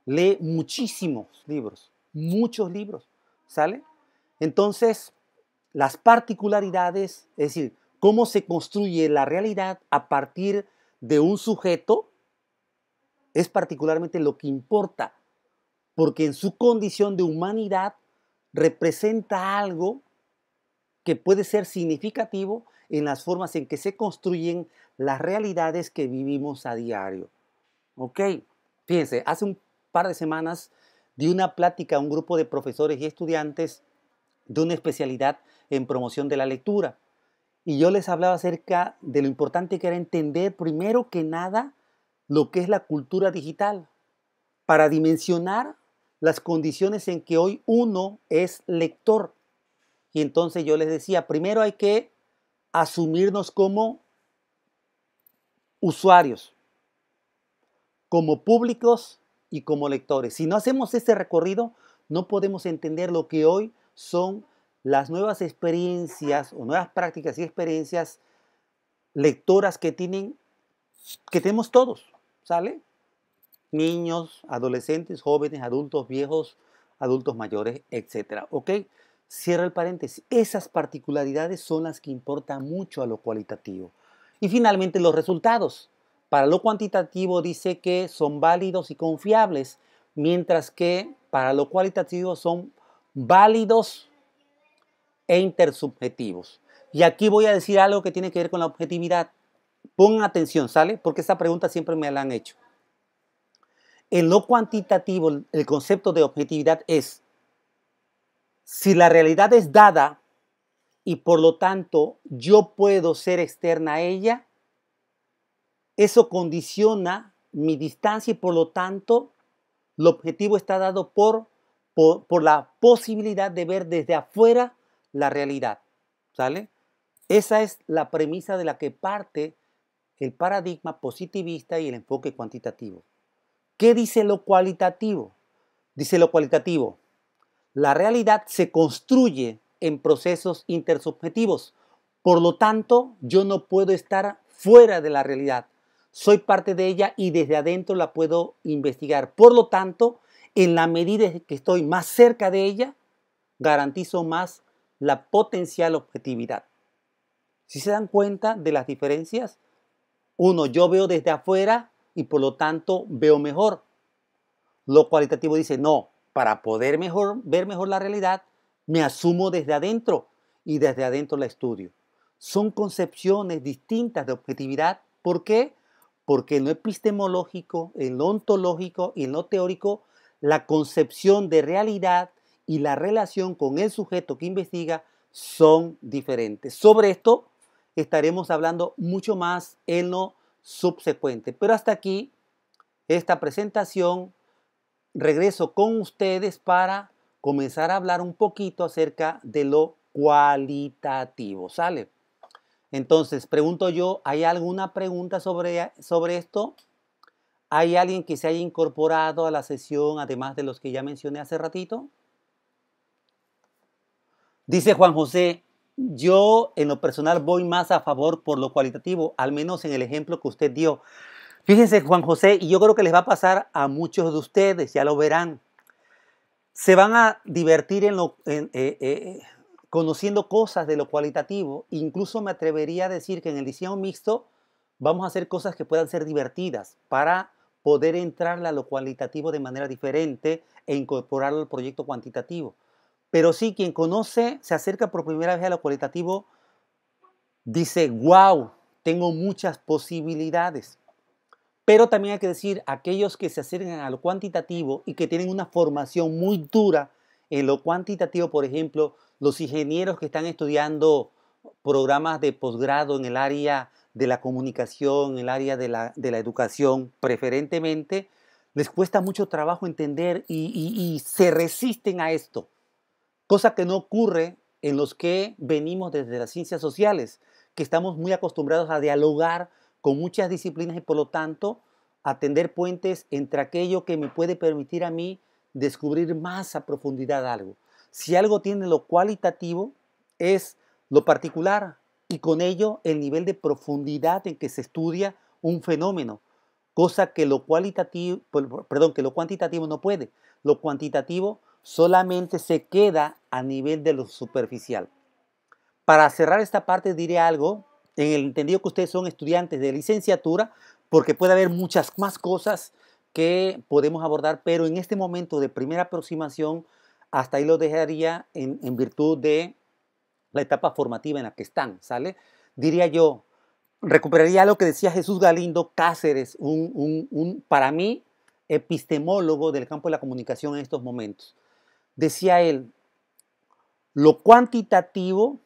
lee muchísimos libros, muchos libros, ¿sale? Entonces, las particularidades, es decir, cómo se construye la realidad a partir de un sujeto, es particularmente lo que importa, porque en su condición de humanidad representa algo que puede ser significativo en las formas en que se construyen las realidades que vivimos a diario. ¿Ok? Fíjense, hace un par de semanas di una plática a un grupo de profesores y estudiantes de una especialidad en promoción de la lectura. Y yo les hablaba acerca de lo importante que era entender primero que nada lo que es la cultura digital para dimensionar las condiciones en que hoy uno es lector. Y entonces yo les decía, primero hay que asumirnos como usuarios, como públicos y como lectores. Si no hacemos este recorrido, no podemos entender lo que hoy son las nuevas experiencias o nuevas prácticas y experiencias lectoras que tenemos todos, ¿sale? Niños, adolescentes, jóvenes, adultos, viejos, adultos mayores, etcétera. ¿Ok? Cierra el paréntesis. Esas particularidades son las que importan mucho a lo cualitativo. Y finalmente los resultados. Para lo cuantitativo dice que son válidos y confiables, mientras que para lo cualitativo son válidos e intersubjetivos. Y aquí voy a decir algo que tiene que ver con la objetividad. Pongan atención, ¿sale? Porque esta pregunta siempre me la han hecho. En lo cuantitativo, el concepto de objetividad es, si la realidad es dada y por lo tanto yo puedo ser externa a ella, eso condiciona mi distancia y por lo tanto el objetivo está dado por la posibilidad de ver desde afuera la realidad. ¿Sale? Esa es la premisa de la que parte el paradigma positivista y el enfoque cuantitativo. ¿Qué dice lo cualitativo? Dice lo cualitativo: la realidad se construye en procesos intersubjetivos. Por lo tanto, yo no puedo estar fuera de la realidad. Soy parte de ella y desde adentro la puedo investigar. Por lo tanto, en la medida que estoy más cerca de ella, garantizo más la potencial objetividad. Si se dan cuenta de las diferencias, uno, yo veo desde afuera y por lo tanto veo mejor. Lo cualitativo dice, no, para poder ver mejor la realidad, me asumo desde adentro y desde adentro la estudio. Son concepciones distintas de objetividad. ¿Por qué? Porque en lo epistemológico, en lo ontológico y en lo teórico, la concepción de realidad y la relación con el sujeto que investiga son diferentes. Sobre esto estaremos hablando mucho más en lo subsecuente. Pero hasta aquí esta presentación. Regreso con ustedes para comenzar a hablar un poquito acerca de lo cualitativo. ¿Sale? Entonces, pregunto yo, ¿hay alguna pregunta sobre esto? ¿Hay alguien que se haya incorporado a la sesión, además de los que ya mencioné hace ratito? Dice Juan José, yo en lo personal voy más a favor por lo cualitativo, al menos en el ejemplo que usted dio. Fíjense, Juan José, y yo creo que les va a pasar a muchos de ustedes, ya lo verán. Se van a divertir conociendo cosas de lo cualitativo. Incluso me atrevería a decir que en el diseño mixto vamos a hacer cosas que puedan ser divertidas para poder entrarle a lo cualitativo de manera diferente e incorporarlo al proyecto cuantitativo. Pero sí, quien conoce, se acerca por primera vez a lo cualitativo, dice, wow, tengo muchas posibilidades. Pero también hay que decir, aquellos que se acercan a lo cuantitativo y que tienen una formación muy dura en lo cuantitativo, por ejemplo, los ingenieros que están estudiando programas de posgrado en el área de la comunicación, en el área de la educación, preferentemente, les cuesta mucho trabajo entender y se resisten a esto, cosa que no ocurre en los que venimos desde las ciencias sociales, que estamos muy acostumbrados a dialogar con muchas disciplinas y por lo tanto a tender puentes entre aquello que me puede permitir a mí descubrir más a profundidad algo. Si algo tiene lo cualitativo, es lo particular y con ello el nivel de profundidad en que se estudia un fenómeno, cosa que lo cualitativo, perdón, que lo cuantitativo no puede. Lo cuantitativo solamente se queda a nivel de lo superficial. Para cerrar esta parte diré algo, en el entendido que ustedes son estudiantes de licenciatura, porque puede haber muchas más cosas que podemos abordar, pero en este momento de primera aproximación, hasta ahí lo dejaría en virtud de la etapa formativa en la que están, ¿sale? Diría yo, recuperaría lo que decía Jesús Galindo Cáceres, para mí, epistemólogo del campo de la comunicación en estos momentos. Decía él, lo cuantitativo,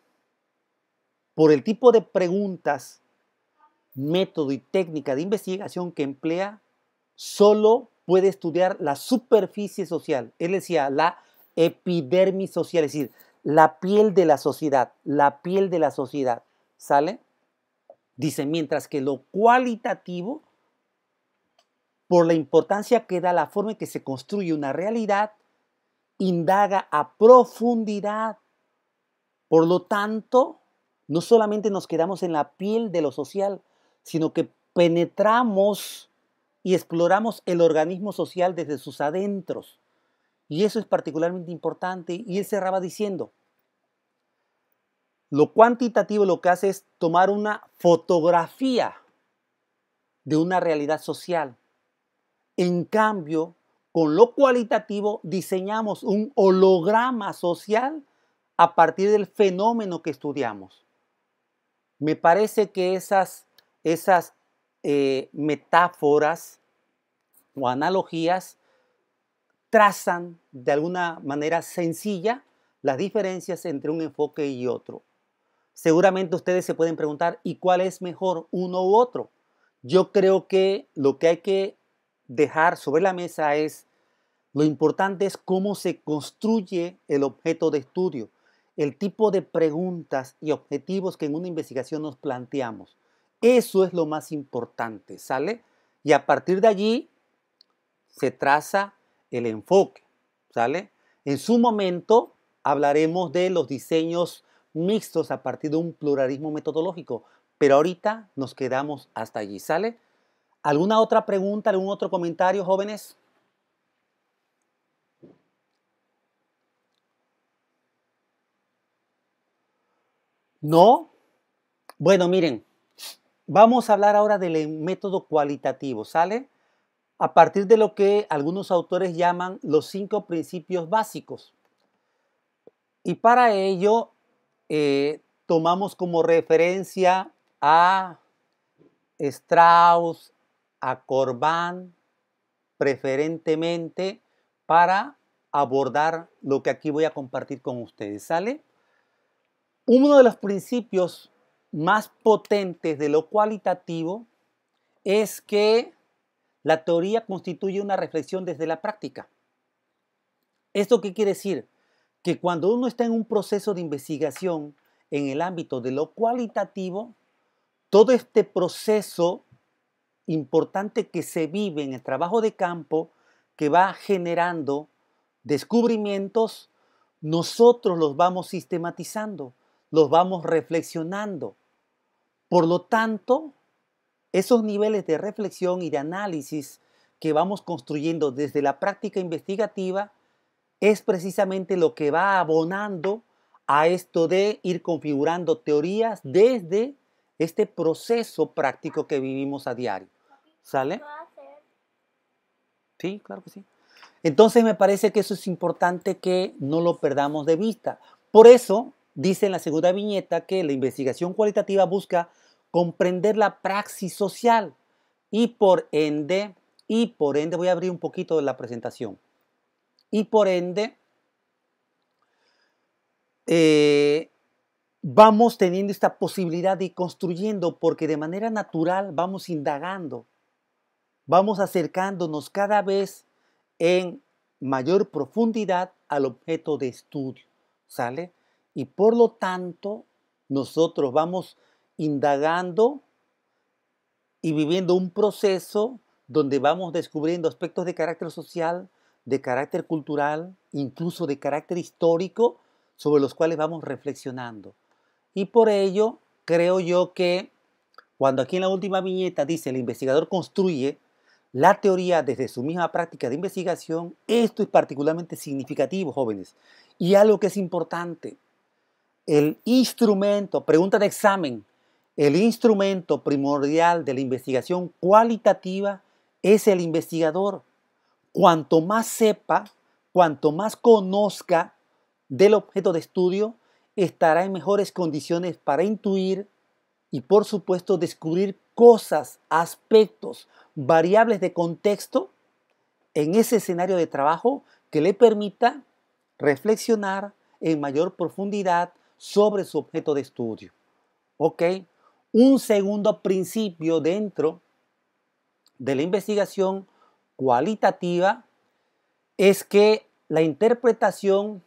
por el tipo de preguntas, método y técnica de investigación que emplea, solo puede estudiar la superficie social. Él decía la epidermis social, es decir, la piel de la sociedad, la piel de la sociedad, ¿sale? Dice, mientras que lo cualitativo, por la importancia que da la forma en que se construye una realidad, indaga a profundidad. Por lo tanto, no solamente nos quedamos en la piel de lo social, sino que penetramos y exploramos el organismo social desde sus adentros. Y eso es particularmente importante. Y él cerraba diciendo, lo cuantitativo lo que hace es tomar una fotografía de una realidad social. En cambio, con lo cualitativo diseñamos un holograma social a partir del fenómeno que estudiamos. Me parece que esas metáforas o analogías trazan de alguna manera sencilla las diferencias entre un enfoque y otro. Seguramente ustedes se pueden preguntar, ¿y cuál es mejor, uno u otro? Yo creo que lo que hay que dejar sobre la mesa es, lo importante es cómo se construye el objeto de estudio, el tipo de preguntas y objetivos que en una investigación nos planteamos. Eso es lo más importante, ¿sale? Y a partir de allí se traza el enfoque, ¿sale? En su momento hablaremos de los diseños mixtos a partir de un pluralismo metodológico, pero ahorita nos quedamos hasta allí, ¿sale? ¿Alguna otra pregunta, algún otro comentario, jóvenes? ¿No? Bueno, miren, vamos a hablar ahora del método cualitativo, ¿sale? A partir de lo que algunos autores llaman los 5 principios básicos. Y para ello tomamos como referencia a Strauss, a Corbán, preferentemente para abordar lo que aquí voy a compartir con ustedes, ¿sale? Uno de los principios más potentes de lo cualitativo es que la teoría constituye una reflexión desde la práctica. ¿Esto qué quiere decir? Que cuando uno está en un proceso de investigación en el ámbito de lo cualitativo, todo este proceso importante que se vive en el trabajo de campo, que va generando descubrimientos, nosotros los vamos sistematizando, los vamos reflexionando. Por lo tanto, esos niveles de reflexión y de análisis que vamos construyendo desde la práctica investigativa es precisamente lo que va abonando a esto de ir configurando teorías desde este proceso práctico que vivimos a diario. ¿Sale? Sí, claro que sí. Entonces me parece que eso es importante que no lo perdamos de vista. Por eso dice en la segunda viñeta que la investigación cualitativa busca comprender la praxis social y por ende voy a abrir un poquito de la presentación. Y por ende vamos teniendo esta posibilidad de ir construyendo porque de manera natural vamos indagando, vamos acercándonos cada vez en mayor profundidad al objeto de estudio, ¿sale? Y por lo tanto, nosotros vamos indagando y viviendo un proceso donde vamos descubriendo aspectos de carácter social, de carácter cultural, incluso de carácter histórico, sobre los cuales vamos reflexionando. Y por ello, creo yo que cuando aquí en la última viñeta dice el investigador construye la teoría desde su misma práctica de investigación, esto es particularmente significativo, jóvenes. Y algo que es importante, el instrumento, pregunta de examen, el instrumento primordial de la investigación cualitativa es el investigador. Cuanto más sepa, cuanto más conozca del objeto de estudio, estará en mejores condiciones para intuir y, por supuesto, descubrir cosas, aspectos, variables de contexto en ese escenario de trabajo que le permita reflexionar en mayor profundidad sobre su objeto de estudio. ¿Ok? Un segundo principio dentro de la investigación cualitativa es que la interpretación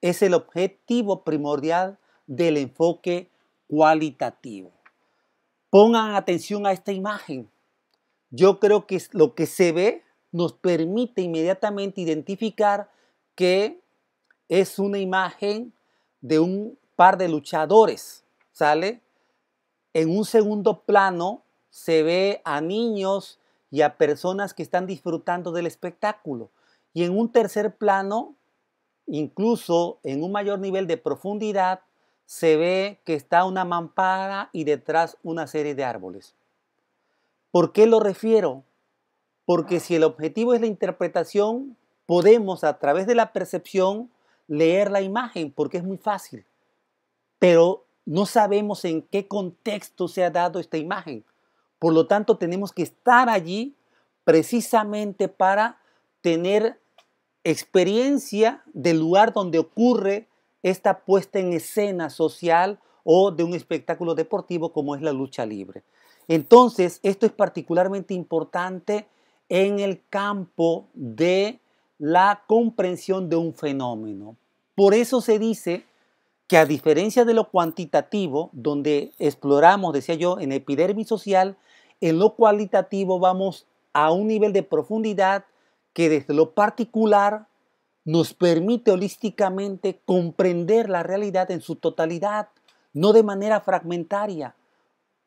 es el objetivo primordial del enfoque cualitativo. Pongan atención a esta imagen. Yo creo que lo que se ve nos permite inmediatamente identificar que es una imagen de un par de luchadores, ¿sale? En un segundo plano se ve a niños y a personas que están disfrutando del espectáculo. Y en un tercer plano, incluso en un mayor nivel de profundidad, se ve que está una mampara y detrás una serie de árboles. ¿Por qué lo refiero? Porque si el objetivo es la interpretación, podemos a través de la percepción leer la imagen, porque es muy fácil. Pero no sabemos en qué contexto se ha dado esta imagen. Por lo tanto, tenemos que estar allí precisamente para tener experiencia del lugar donde ocurre esta puesta en escena social o de un espectáculo deportivo como es la lucha libre. Entonces, esto es particularmente importante en el campo de la comprensión de un fenómeno. Por eso se dice que a diferencia de lo cuantitativo, donde exploramos, decía yo, en epidermis social, en lo cualitativo vamos a un nivel de profundidad que desde lo particular nos permite holísticamente comprender la realidad en su totalidad, no de manera fragmentaria,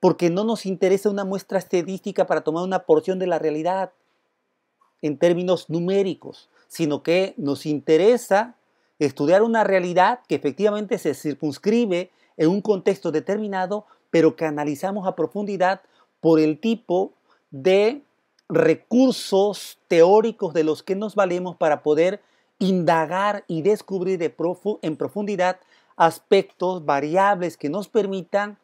porque no nos interesa una muestra estadística para tomar una porción de la realidad en términos numéricos, sino que nos interesa estudiar una realidad que efectivamente se circunscribe en un contexto determinado, pero que analizamos a profundidad por el tipo de recursos teóricos de los que nos valemos para poder indagar y descubrir en profundidad aspectos, variables que nos permitan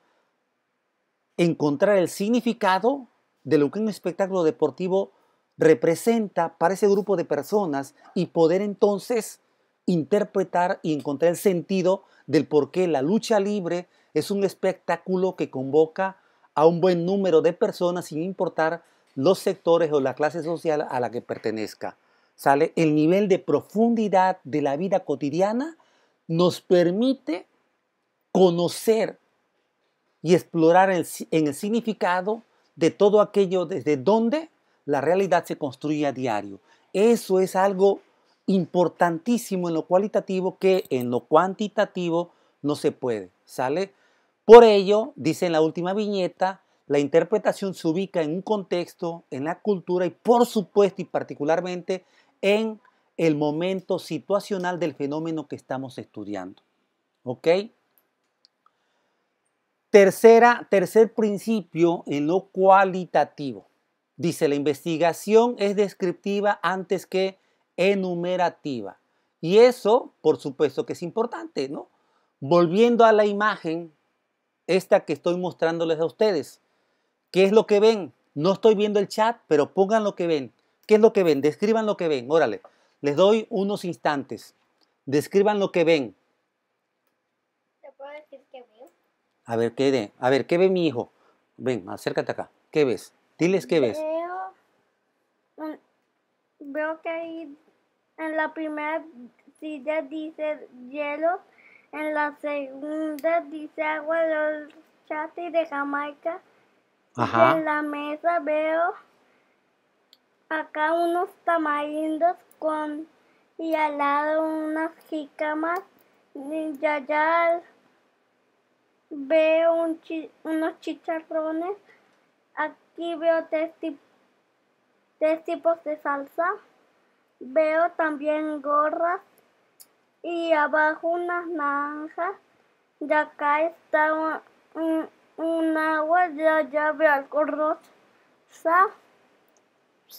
encontrar el significado de lo que un espectáculo deportivo representa para ese grupo de personas y poder entonces interpretar y encontrar el sentido del por qué la lucha libre es un espectáculo que convoca a un buen número de personas sin importar los sectores o la clase social a la que pertenezca. ¿Sale? El nivel de profundidad de la vida cotidiana nos permite conocer y explorar en el significado de todo aquello desde donde la realidad se construye a diario. Eso es algo importantísimo en lo cualitativo que en lo cuantitativo no se puede, ¿sale? Por ello, dice en la última viñeta, la interpretación se ubica en un contexto, en la cultura y por supuesto y particularmente en el momento situacional del fenómeno que estamos estudiando. ¿Ok? Tercer principio en lo cualitativo. Dice, la investigación es descriptiva antes que enumerativa. Y eso, por supuesto que es importante, ¿no? Volviendo a la imagen, esta que estoy mostrándoles a ustedes. ¿Qué es lo que ven? No estoy viendo el chat, pero pongan lo que ven. ¿Qué es lo que ven? Describan lo que ven. Órale, les doy unos instantes. Describan lo que ven. ¿Te puedo decir qué veo? A ver, ¿qué ve mi hijo? Ven, acércate acá. ¿Qué ves? Diles qué ves. Veo que ahí en la primera silla dice hielo, en la segunda dice agua de horchata y de Jamaica. Y Ajá. en la mesa veo acá unos tamarindos y al lado unas jícamas. Y allá veo unos chicharrones. Aquí veo tres tipos de salsa. Veo también gorras y abajo unas naranjas. Y acá está un agua, ya veo algo rosa.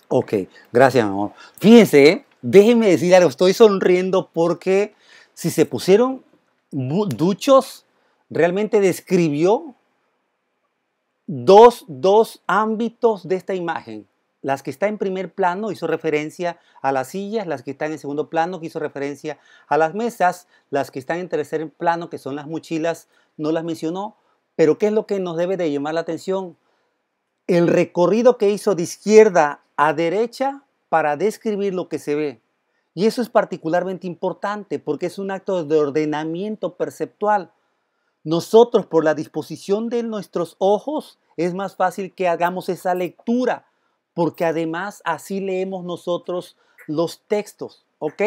Ok, gracias, mi amor. Fíjense, déjenme decir algo, estoy sonriendo porque si se pusieron duchos, realmente describió dos ámbitos de esta imagen. Las que está en primer plano hizo referencia a las sillas, las que están en segundo plano que hizo referencia a las mesas, las que están en tercer plano que son las mochilas no las mencionó, pero ¿qué es lo que nos debe de llamar la atención? El recorrido que hizo de izquierda a derecha para describir lo que se ve. Y eso es particularmente importante porque es un acto de ordenamiento perceptual. Nosotros, por la disposición de nuestros ojos, es más fácil que hagamos esa lectura, porque además así leemos nosotros los textos, ¿ok?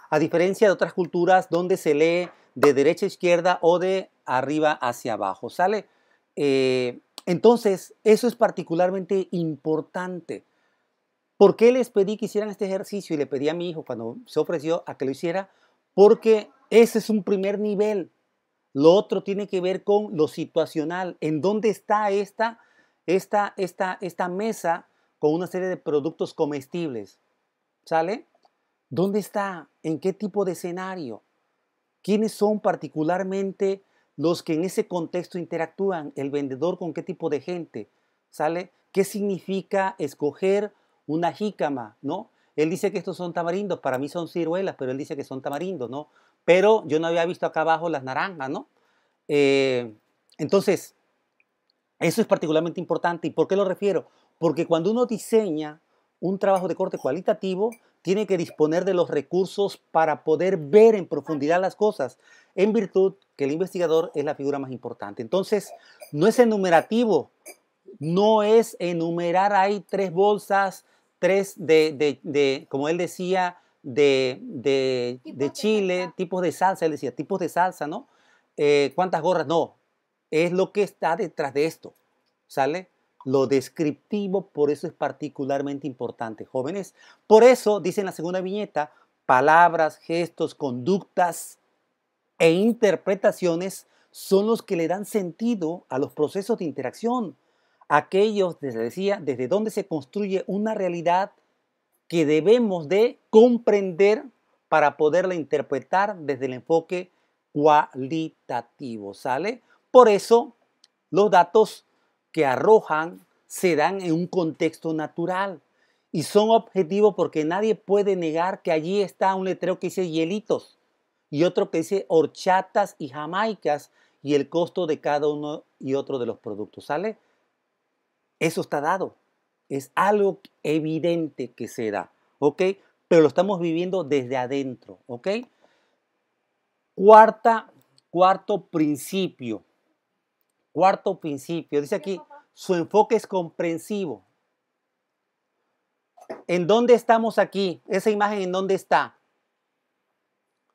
A diferencia de otras culturas donde se lee de derecha a izquierda o de arriba hacia abajo, ¿sale? Entonces, eso es particularmente importante. ¿Por qué les pedí que hicieran este ejercicio? Y le pedí a mi hijo cuando se ofreció a que lo hiciera, porque ese es un primer nivel. Lo otro tiene que ver con lo situacional. ¿En dónde está esta mesa con una serie de productos comestibles? ¿Sale? ¿Dónde está? ¿En qué tipo de escenario? ¿Quiénes son particularmente los que en ese contexto interactúan? ¿El vendedor con qué tipo de gente? ¿Sale? ¿Qué significa escoger una jícama? ¿No? Él dice que estos son tamarindos, para mí son ciruelas, pero él dice que son tamarindos, ¿no? Pero yo no había visto acá abajo las naranjas, ¿no? Entonces, eso es particularmente importante. ¿Y por qué lo refiero? Porque cuando uno diseña un trabajo de corte cualitativo, tiene que disponer de los recursos para poder ver en profundidad las cosas, en virtud que el investigador es la figura más importante. Entonces, no es enumerativo, no es enumerar ahí 3 bolsas, 3 como él decía, de chile, tipos de salsa, él decía, tipos de salsa, ¿no? ¿Cuántas gorras? No, es lo que está detrás de esto, ¿sale? Lo descriptivo, por eso es particularmente importante, jóvenes. Por eso, dice en la segunda viñeta, palabras, gestos, conductas e interpretaciones son los que le dan sentido a los procesos de interacción. Aquellos, les decía, desde donde se construye una realidad que debemos de comprender para poderla interpretar desde el enfoque cualitativo, ¿sale? Por eso, los datos que arrojan se dan en un contexto natural y son objetivos porque nadie puede negar que allí está un letrero que dice hielitos y otro que dice horchatas y jamaicas y el costo de cada uno y otro de los productos, ¿sale? Eso está dado, es algo evidente que se da, ¿ok? Pero lo estamos viviendo desde adentro, ¿ok? Cuarto principio. Cuarto principio, dice aquí, su enfoque es comprensivo. ¿En dónde estamos aquí? Esa imagen, ¿en dónde está?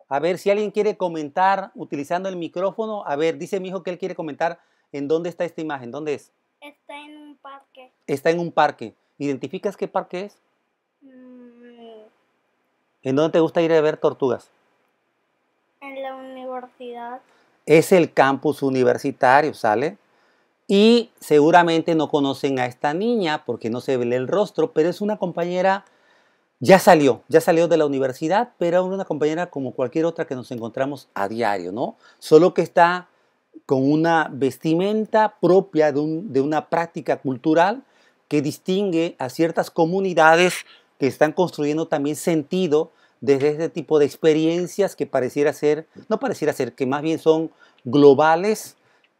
A ver, si alguien quiere comentar utilizando el micrófono. A ver, dice mi hijo que él quiere comentar en dónde está esta imagen. ¿Dónde es? Está en un parque. Está en un parque. ¿Identificas qué parque es? ¿En dónde te gusta ir a ver tortugas? En la universidad. Es el campus universitario, ¿sale? Y seguramente no conocen a esta niña porque no se ve el rostro, pero es una compañera, ya salió de la universidad, pero una compañera como cualquier otra que nos encontramos a diario, ¿no? Solo que está con una vestimenta propia de una práctica cultural que distingue a ciertas comunidades que están construyendo también sentido desde este tipo de experiencias que no pareciera ser, que más bien son globales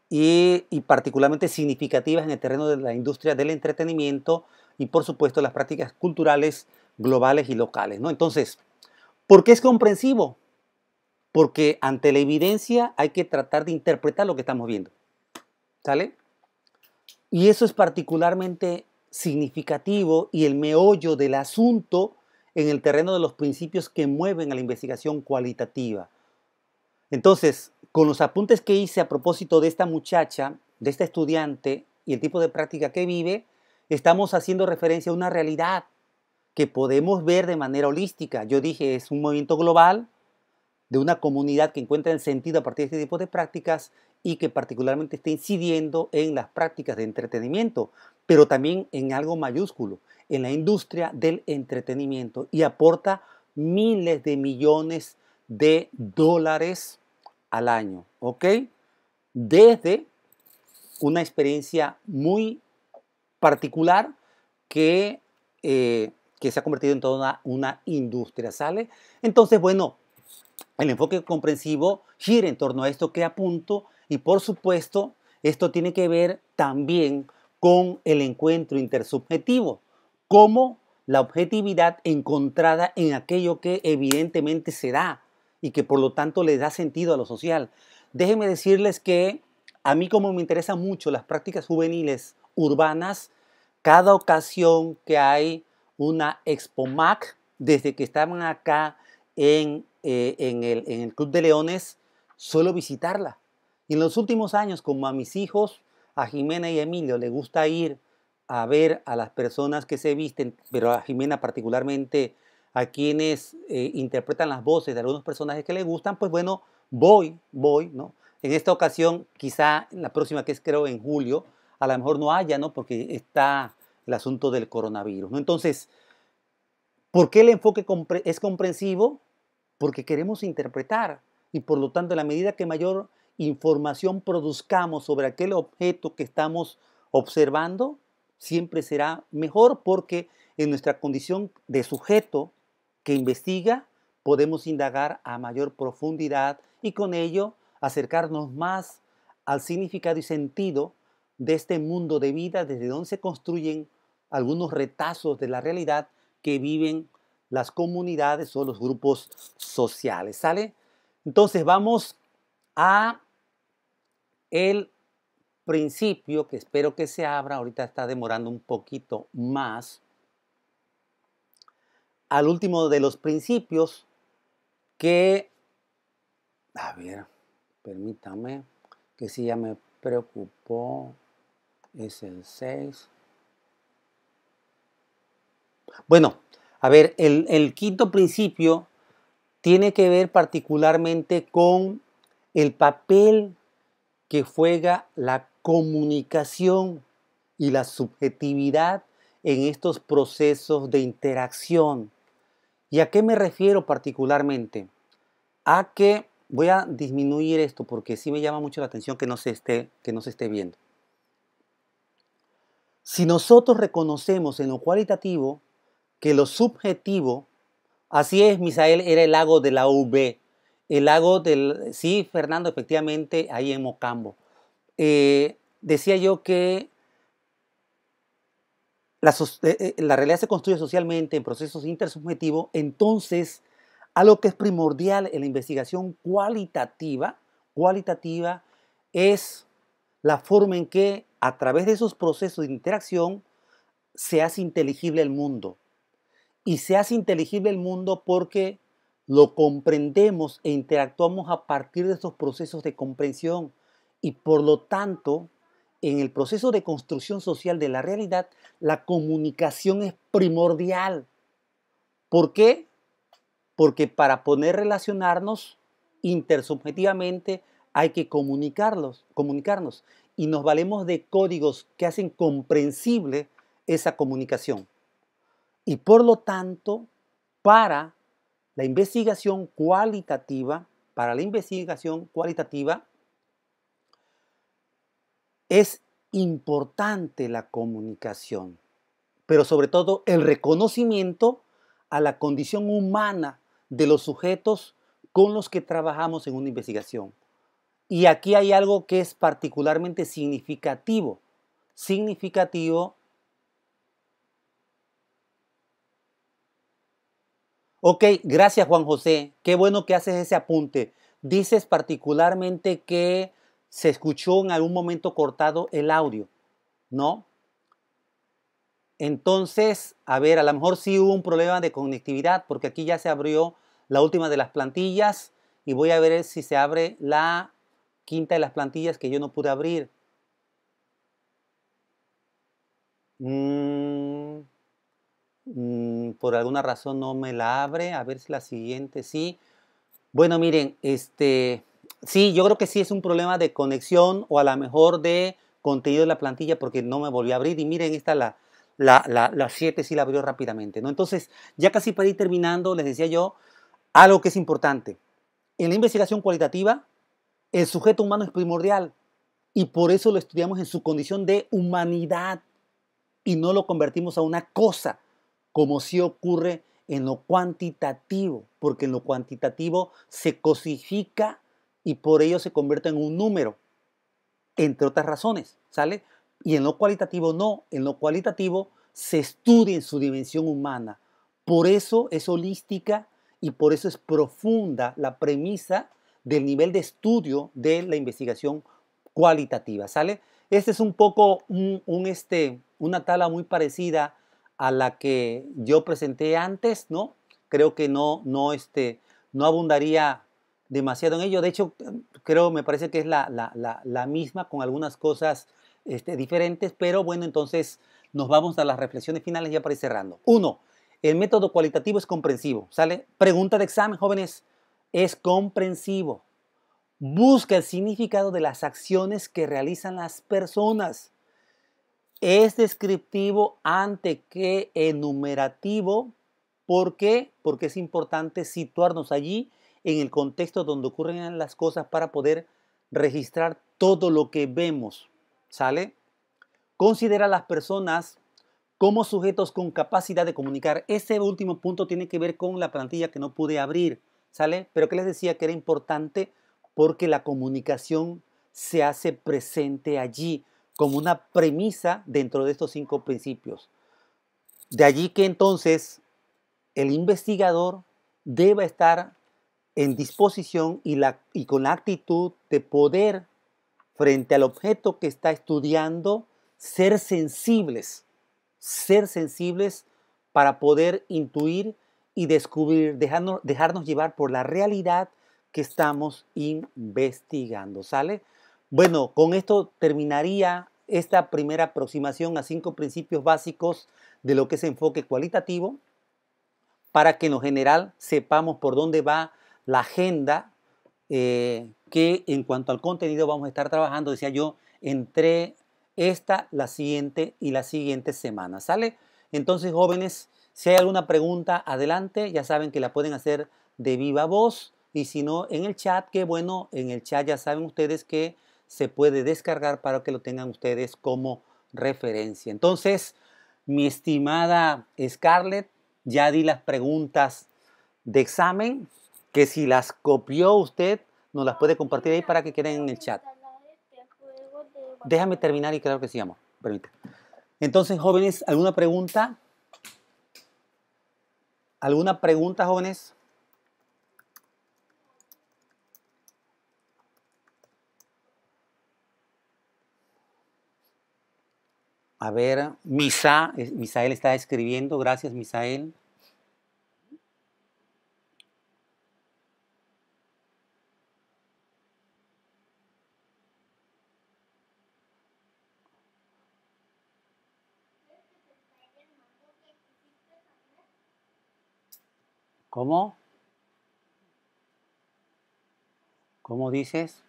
y particularmente significativas en el terreno de la industria del entretenimiento y por supuesto las prácticas culturales globales y locales, ¿no? Entonces, ¿por qué es comprensivo? Porque ante la evidencia hay que tratar de interpretar lo que estamos viendo, ¿sale? Y eso es particularmente significativo y el meollo del asunto en el terreno de los principios que mueven a la investigación cualitativa. Entonces, con los apuntes que hice a propósito de esta muchacha, de esta estudiante y el tipo de práctica que vive, estamos haciendo referencia a una realidad que podemos ver de manera holística. Yo dije, es un movimiento global de una comunidad que encuentra el sentido a partir de este tipo de prácticas y que particularmente está incidiendo en las prácticas de entretenimiento, pero también en algo mayúsculo, en la industria del entretenimiento y aporta miles de millones de dólares al año, ¿ok? Desde una experiencia muy particular que se ha convertido en toda una industria, ¿sale? Entonces, bueno, el enfoque comprensivo gira en torno a esto que apunto y por supuesto esto tiene que ver también con el encuentro intersubjetivo, como la objetividad encontrada en aquello que evidentemente se da y que por lo tanto le da sentido a lo social. Déjenme decirles que a mí como me interesan mucho las prácticas juveniles urbanas, cada ocasión que hay una ExpoMac, desde que estaban acá en el Club de Leones, suelo visitarla. Y en los últimos años, como a mis hijos, a Jimena y a Emilio, les gusta ir a ver a las personas que se visten, pero a Jimena particularmente a quienes interpretan las voces de algunos personajes que le gustan, pues bueno, voy, ¿no? En esta ocasión, quizá la próxima que es creo en julio, a lo mejor no haya, ¿no? Porque está el asunto del coronavirus, ¿no? Entonces, ¿por qué el enfoque es comprensivo? Porque queremos interpretar y por lo tanto, en la medida que mayor información produzcamos sobre aquel objeto que estamos observando, siempre será mejor porque en nuestra condición de sujeto que investiga, podemos indagar a mayor profundidad y con ello acercarnos más al significado y sentido de este mundo de vida, desde donde se construyen algunos retazos de la realidad que viven las comunidades o los grupos sociales. ¿Sale? Entonces vamos a el principio, que espero que se abra. Ahorita está demorando un poquito más. Al último de los principios que, a ver, permítame, que sí ya me preocupó, es el 6. Bueno, a ver, el quinto principio tiene que ver particularmente con el papel que juega la comunicación y la subjetividad en estos procesos de interacción. ¿Y a qué me refiero particularmente? A que voy a disminuir esto porque sí me llama mucho la atención que no se esté viendo. Si nosotros reconocemos en lo cualitativo que lo subjetivo, así es, Misael, era el lago de la UV, el lago del, sí, Fernando, efectivamente, ahí en Mocambo. Decía yo que la realidad se construye socialmente en procesos intersubjetivos, entonces algo que es primordial en la investigación cualitativa es la forma en que a través de esos procesos de interacción se hace inteligible el mundo. Y se hace inteligible el mundo porque lo comprendemos e interactuamos a partir de esos procesos de comprensión. Y por lo tanto, en el proceso de construcción social de la realidad, la comunicación es primordial. ¿Por qué? Porque para poder relacionarnos intersubjetivamente hay que comunicarnos. Y nos valemos de códigos que hacen comprensible esa comunicación. Y por lo tanto, para la investigación cualitativa, es importante la comunicación, pero sobre todo el reconocimiento a la condición humana de los sujetos con los que trabajamos en una investigación. Y aquí hay algo que es particularmente significativo. Ok, gracias Juan José. Qué bueno que haces ese apunte. Dices particularmente que se escuchó en algún momento cortado el audio, ¿no? Entonces, a ver, a lo mejor sí hubo un problema de conectividad porque aquí ya se abrió la última de las plantillas y voy a ver si se abre la quinta de las plantillas que yo no pude abrir. Por alguna razón no me la abre. A ver si la siguiente sí. Bueno, miren, sí, yo creo que sí es un problema de conexión o a lo mejor de contenido de la plantilla porque no me volvió a abrir. Y miren, esta la 7 sí la abrió rápidamente, ¿no? Entonces, ya casi para ir terminando, les decía yo algo que es importante. En la investigación cualitativa, el sujeto humano es primordial y por eso lo estudiamos en su condición de humanidad y no lo convertimos a una cosa, como sí ocurre en lo cuantitativo, porque en lo cuantitativo se cosifica y por ello se convierte en un número, entre otras razones, ¿sale? Y en lo cualitativo no, en lo cualitativo se estudia en su dimensión humana. Por eso es holística y por eso es profunda la premisa del nivel de estudio de la investigación cualitativa, ¿sale? Este es un poco una tabla muy parecida a la que yo presenté antes, ¿no? Creo que no abundaría demasiado en ello. De hecho, me parece que es la misma con algunas cosas diferentes, pero bueno, entonces nos vamos a las reflexiones finales ya para ir cerrando. 1. El método cualitativo es comprensivo, ¿sale? Pregunta de examen, jóvenes, es comprensivo. Busca el significado de las acciones que realizan las personas. Es descriptivo ante que enumerativo. ¿Por qué? Porque es importante situarnos allí en el contexto donde ocurren las cosas para poder registrar todo lo que vemos. ¿Sale? Considera a las personas como sujetos con capacidad de comunicar. Ese último punto tiene que ver con la plantilla que no pude abrir. ¿Sale? Pero que les decía que era importante porque la comunicación se hace presente allí como una premisa dentro de estos 5 principios. De allí que entonces el investigador debe estar en disposición y con la actitud de poder, frente al objeto que está estudiando, ser sensibles para poder intuir y descubrir, dejarnos llevar por la realidad que estamos investigando. ¿Sale? Bueno, con esto terminaría esta primera aproximación a 5 principios básicos de lo que es enfoque cualitativo, para que en lo general sepamos por dónde va la agenda que en cuanto al contenido vamos a estar trabajando, decía yo, entre esta, la siguiente y la siguiente semana. ¿Sale? Entonces, jóvenes, si hay alguna pregunta, adelante. Ya saben que la pueden hacer de viva voz y si no, en el chat, que bueno, en el chat ya saben ustedes que se puede descargar para que lo tengan ustedes como referencia. Entonces, mi estimada Scarlett, ya di las preguntas de examen, que si las copió usted, nos las puede compartir ahí para que queden en el chat. Déjame terminar y claro que sí, amor. Permíteme. Entonces, jóvenes, ¿alguna pregunta? ¿Alguna pregunta, jóvenes? A ver, Misael está escribiendo. Gracias, Misael. ¿Cómo? ¿Cómo dices?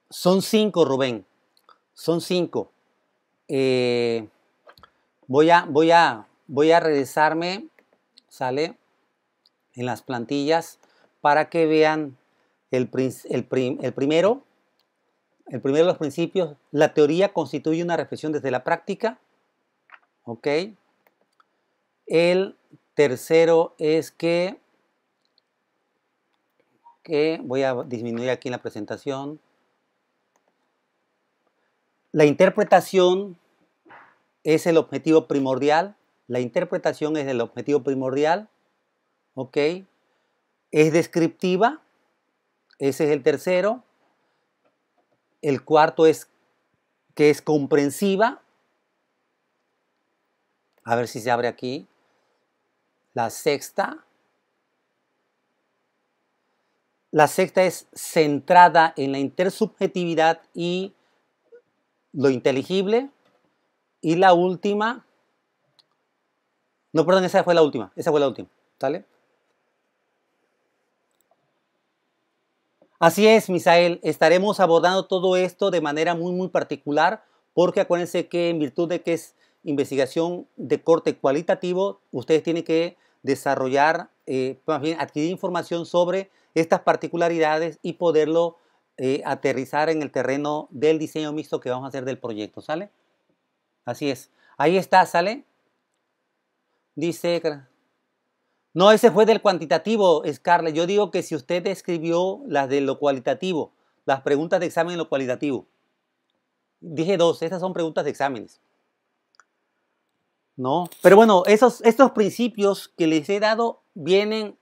Son 5, Rubén. Son 5. Voy a regresarme, ¿sale? En las plantillas para que vean el primero de los principios. La teoría constituye una reflexión desde la práctica. ¿Ok? El tercero es que voy a disminuir aquí en la presentación. La interpretación es el objetivo primordial. La interpretación es el objetivo primordial. ¿Ok? Es descriptiva. Ese es el tercero. El cuarto es que es comprensiva. A ver si se abre aquí. La sexta. La sexta es centrada en la intersubjetividad y lo inteligible. Y la última, no, perdón, esa fue la última, ¿sale? Así es, Misael, estaremos abordando todo esto de manera muy particular, porque acuérdense que en virtud de que es investigación de corte cualitativo, ustedes tienen que desarrollar, más bien adquirir información sobre estas particularidades y poderlo aterrizar en el terreno del diseño mixto que vamos a hacer del proyecto, ¿sale? Así es. Ahí está, ¿sale? Dice, no, ese fue del cuantitativo, Scarlett. Yo digo que si usted escribió las de lo cualitativo, las preguntas de examen en lo cualitativo. Dije 2, estas son preguntas de exámenes. No, pero bueno, estos principios que les he dado vienen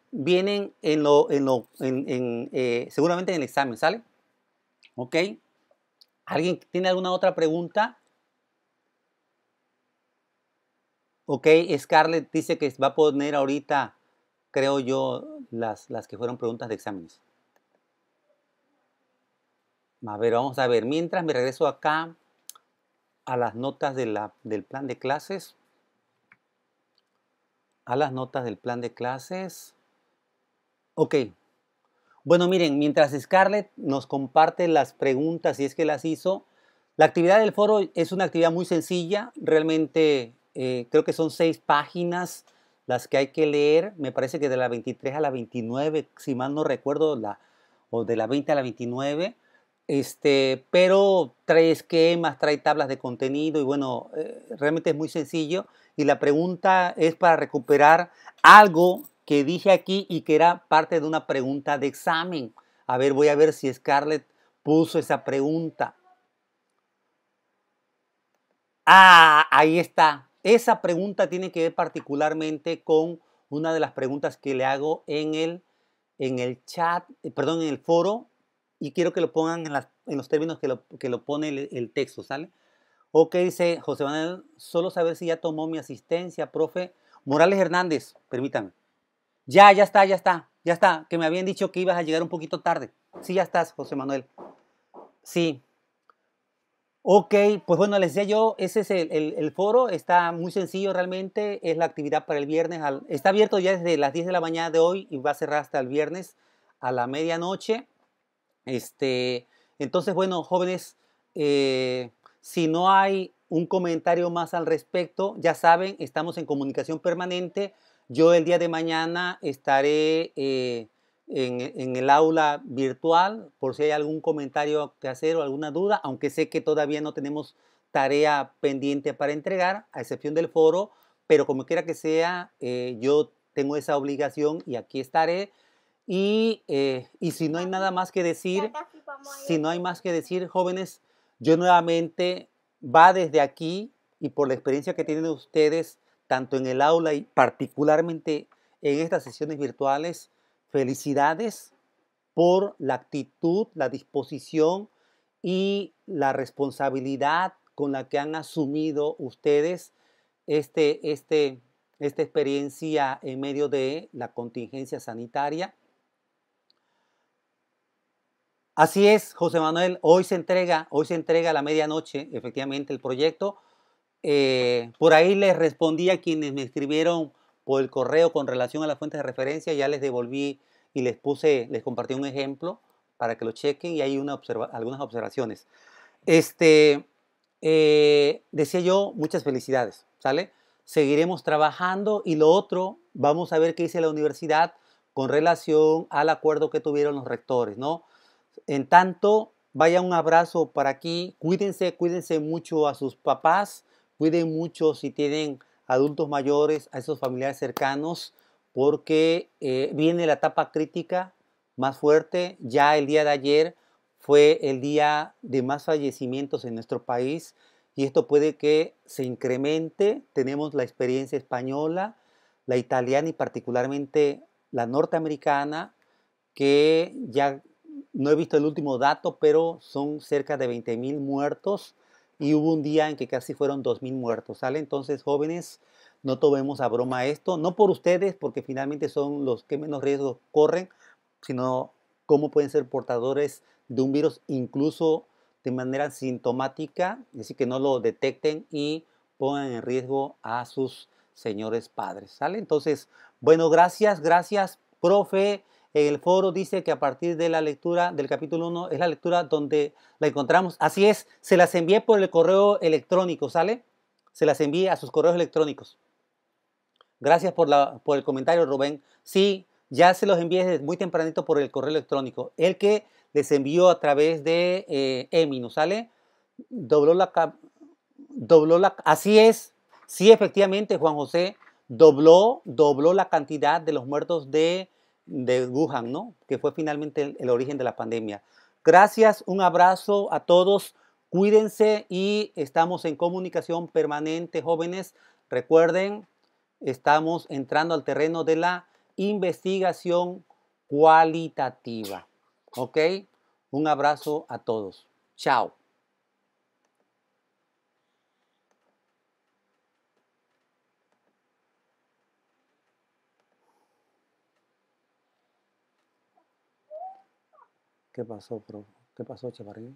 seguramente en el examen, ¿sale? ¿Ok? ¿Alguien tiene alguna otra pregunta? Ok, Scarlett dice que va a poner ahorita, creo yo, las que fueron preguntas de exámenes. A ver, vamos a ver. Mientras me regreso acá a las notas del plan de clases. A las notas del plan de clases. Ok. Bueno, miren, mientras Scarlett nos comparte las preguntas, si es que las hizo, la actividad del foro es una actividad muy sencilla. Realmente creo que son 6 páginas las que hay que leer. Me parece que de la 23 a la 29, si mal no recuerdo, o de la 20 a la 29. Pero trae esquemas, trae tablas de contenido y bueno, realmente es muy sencillo. Y la pregunta es para recuperar algo que dije aquí y que era parte de una pregunta de examen. A ver, voy a ver si Scarlett puso esa pregunta. Ah, ahí está. Esa pregunta tiene que ver particularmente con una de las preguntas que le hago en el chat, perdón, en el foro, y quiero que lo pongan en los términos que lo pone el texto, ¿sale? Ok, dice José Manuel, solo saber si ya tomó mi asistencia, profe. Morales Hernández, permítame. Ya está, ya está, que me habían dicho que ibas a llegar un poquito tarde. Sí, ya estás, José Manuel. Sí. Ok, pues bueno, les decía yo, ese es el foro, está muy sencillo realmente, es la actividad para el viernes, está abierto ya desde las 10 de la mañana de hoy y va a cerrar hasta el viernes a la medianoche. Este, entonces, bueno, jóvenes, si no hay un comentario más al respecto, ya saben, estamos en comunicación permanente. Yo el día de mañana estaré en el aula virtual por si hay algún comentario que hacer o alguna duda, aunque sé que todavía no tenemos tarea pendiente para entregar, a excepción del foro, pero como quiera que sea, yo tengo esa obligación y aquí estaré. Y si no hay nada más que decir, si no hay más que decir, jóvenes, yo nuevamente va desde aquí y por la experiencia que tienen ustedes, tanto en el aula y particularmente en estas sesiones virtuales, felicidades por la actitud, la disposición y la responsabilidad con la que han asumido ustedes este, este, esta experiencia en medio de la contingencia sanitaria. Así es, José Manuel, hoy se entrega a la medianoche, efectivamente, el proyecto. Por ahí les respondí a quienes me escribieron por el correo con relación a las fuentes de referencia, ya les devolví y les compartí un ejemplo para que lo chequen y hay algunas observaciones. Este, decía yo, muchas felicidades, ¿sale? Seguiremos trabajando y lo otro, vamos a ver qué dice la universidad con relación al acuerdo que tuvieron los rectores, ¿no? En tanto, vaya un abrazo para aquí. Cuídense mucho a sus papás. Cuiden mucho si tienen adultos mayores, a esos familiares cercanos, porque viene la etapa crítica más fuerte. Ya el día de ayer fue el día de más fallecimientos en nuestro país y esto puede que se incremente. Tenemos la experiencia española, la italiana y particularmente la norteamericana, que ya no he visto el último dato, pero son cerca de 20,000 muertos y hubo un día en que casi fueron 2,000 muertos, ¿sale? Entonces, jóvenes, no tomemos a broma esto, no por ustedes, porque finalmente son los que menos riesgos corren, sino cómo pueden ser portadores de un virus incluso de manera sintomática, es decir, que no lo detecten y pongan en riesgo a sus señores padres, ¿sale? Entonces, bueno, gracias, profe. En el foro dice que a partir de la lectura del capítulo 1 es la lectura donde la encontramos. Así es, se las envié por el correo electrónico, ¿sale? Se las envié a sus correos electrónicos. Gracias por el comentario, Rubén. Sí, ya se los envié desde muy tempranito por el correo electrónico. El que les envió a través de Emino, ¿sale? Dobló así es. Sí, efectivamente, Juan José dobló la cantidad de los muertos de Wuhan, ¿no? Que fue finalmente el origen de la pandemia. Gracias, un abrazo a todos. Cuídense y estamos en comunicación permanente, jóvenes. Recuerden, estamos entrando al terreno de la investigación cualitativa. ¿Ok? Un abrazo a todos. Chao. ¿Qué pasó, profe? ¿Qué pasó, Chavarrín?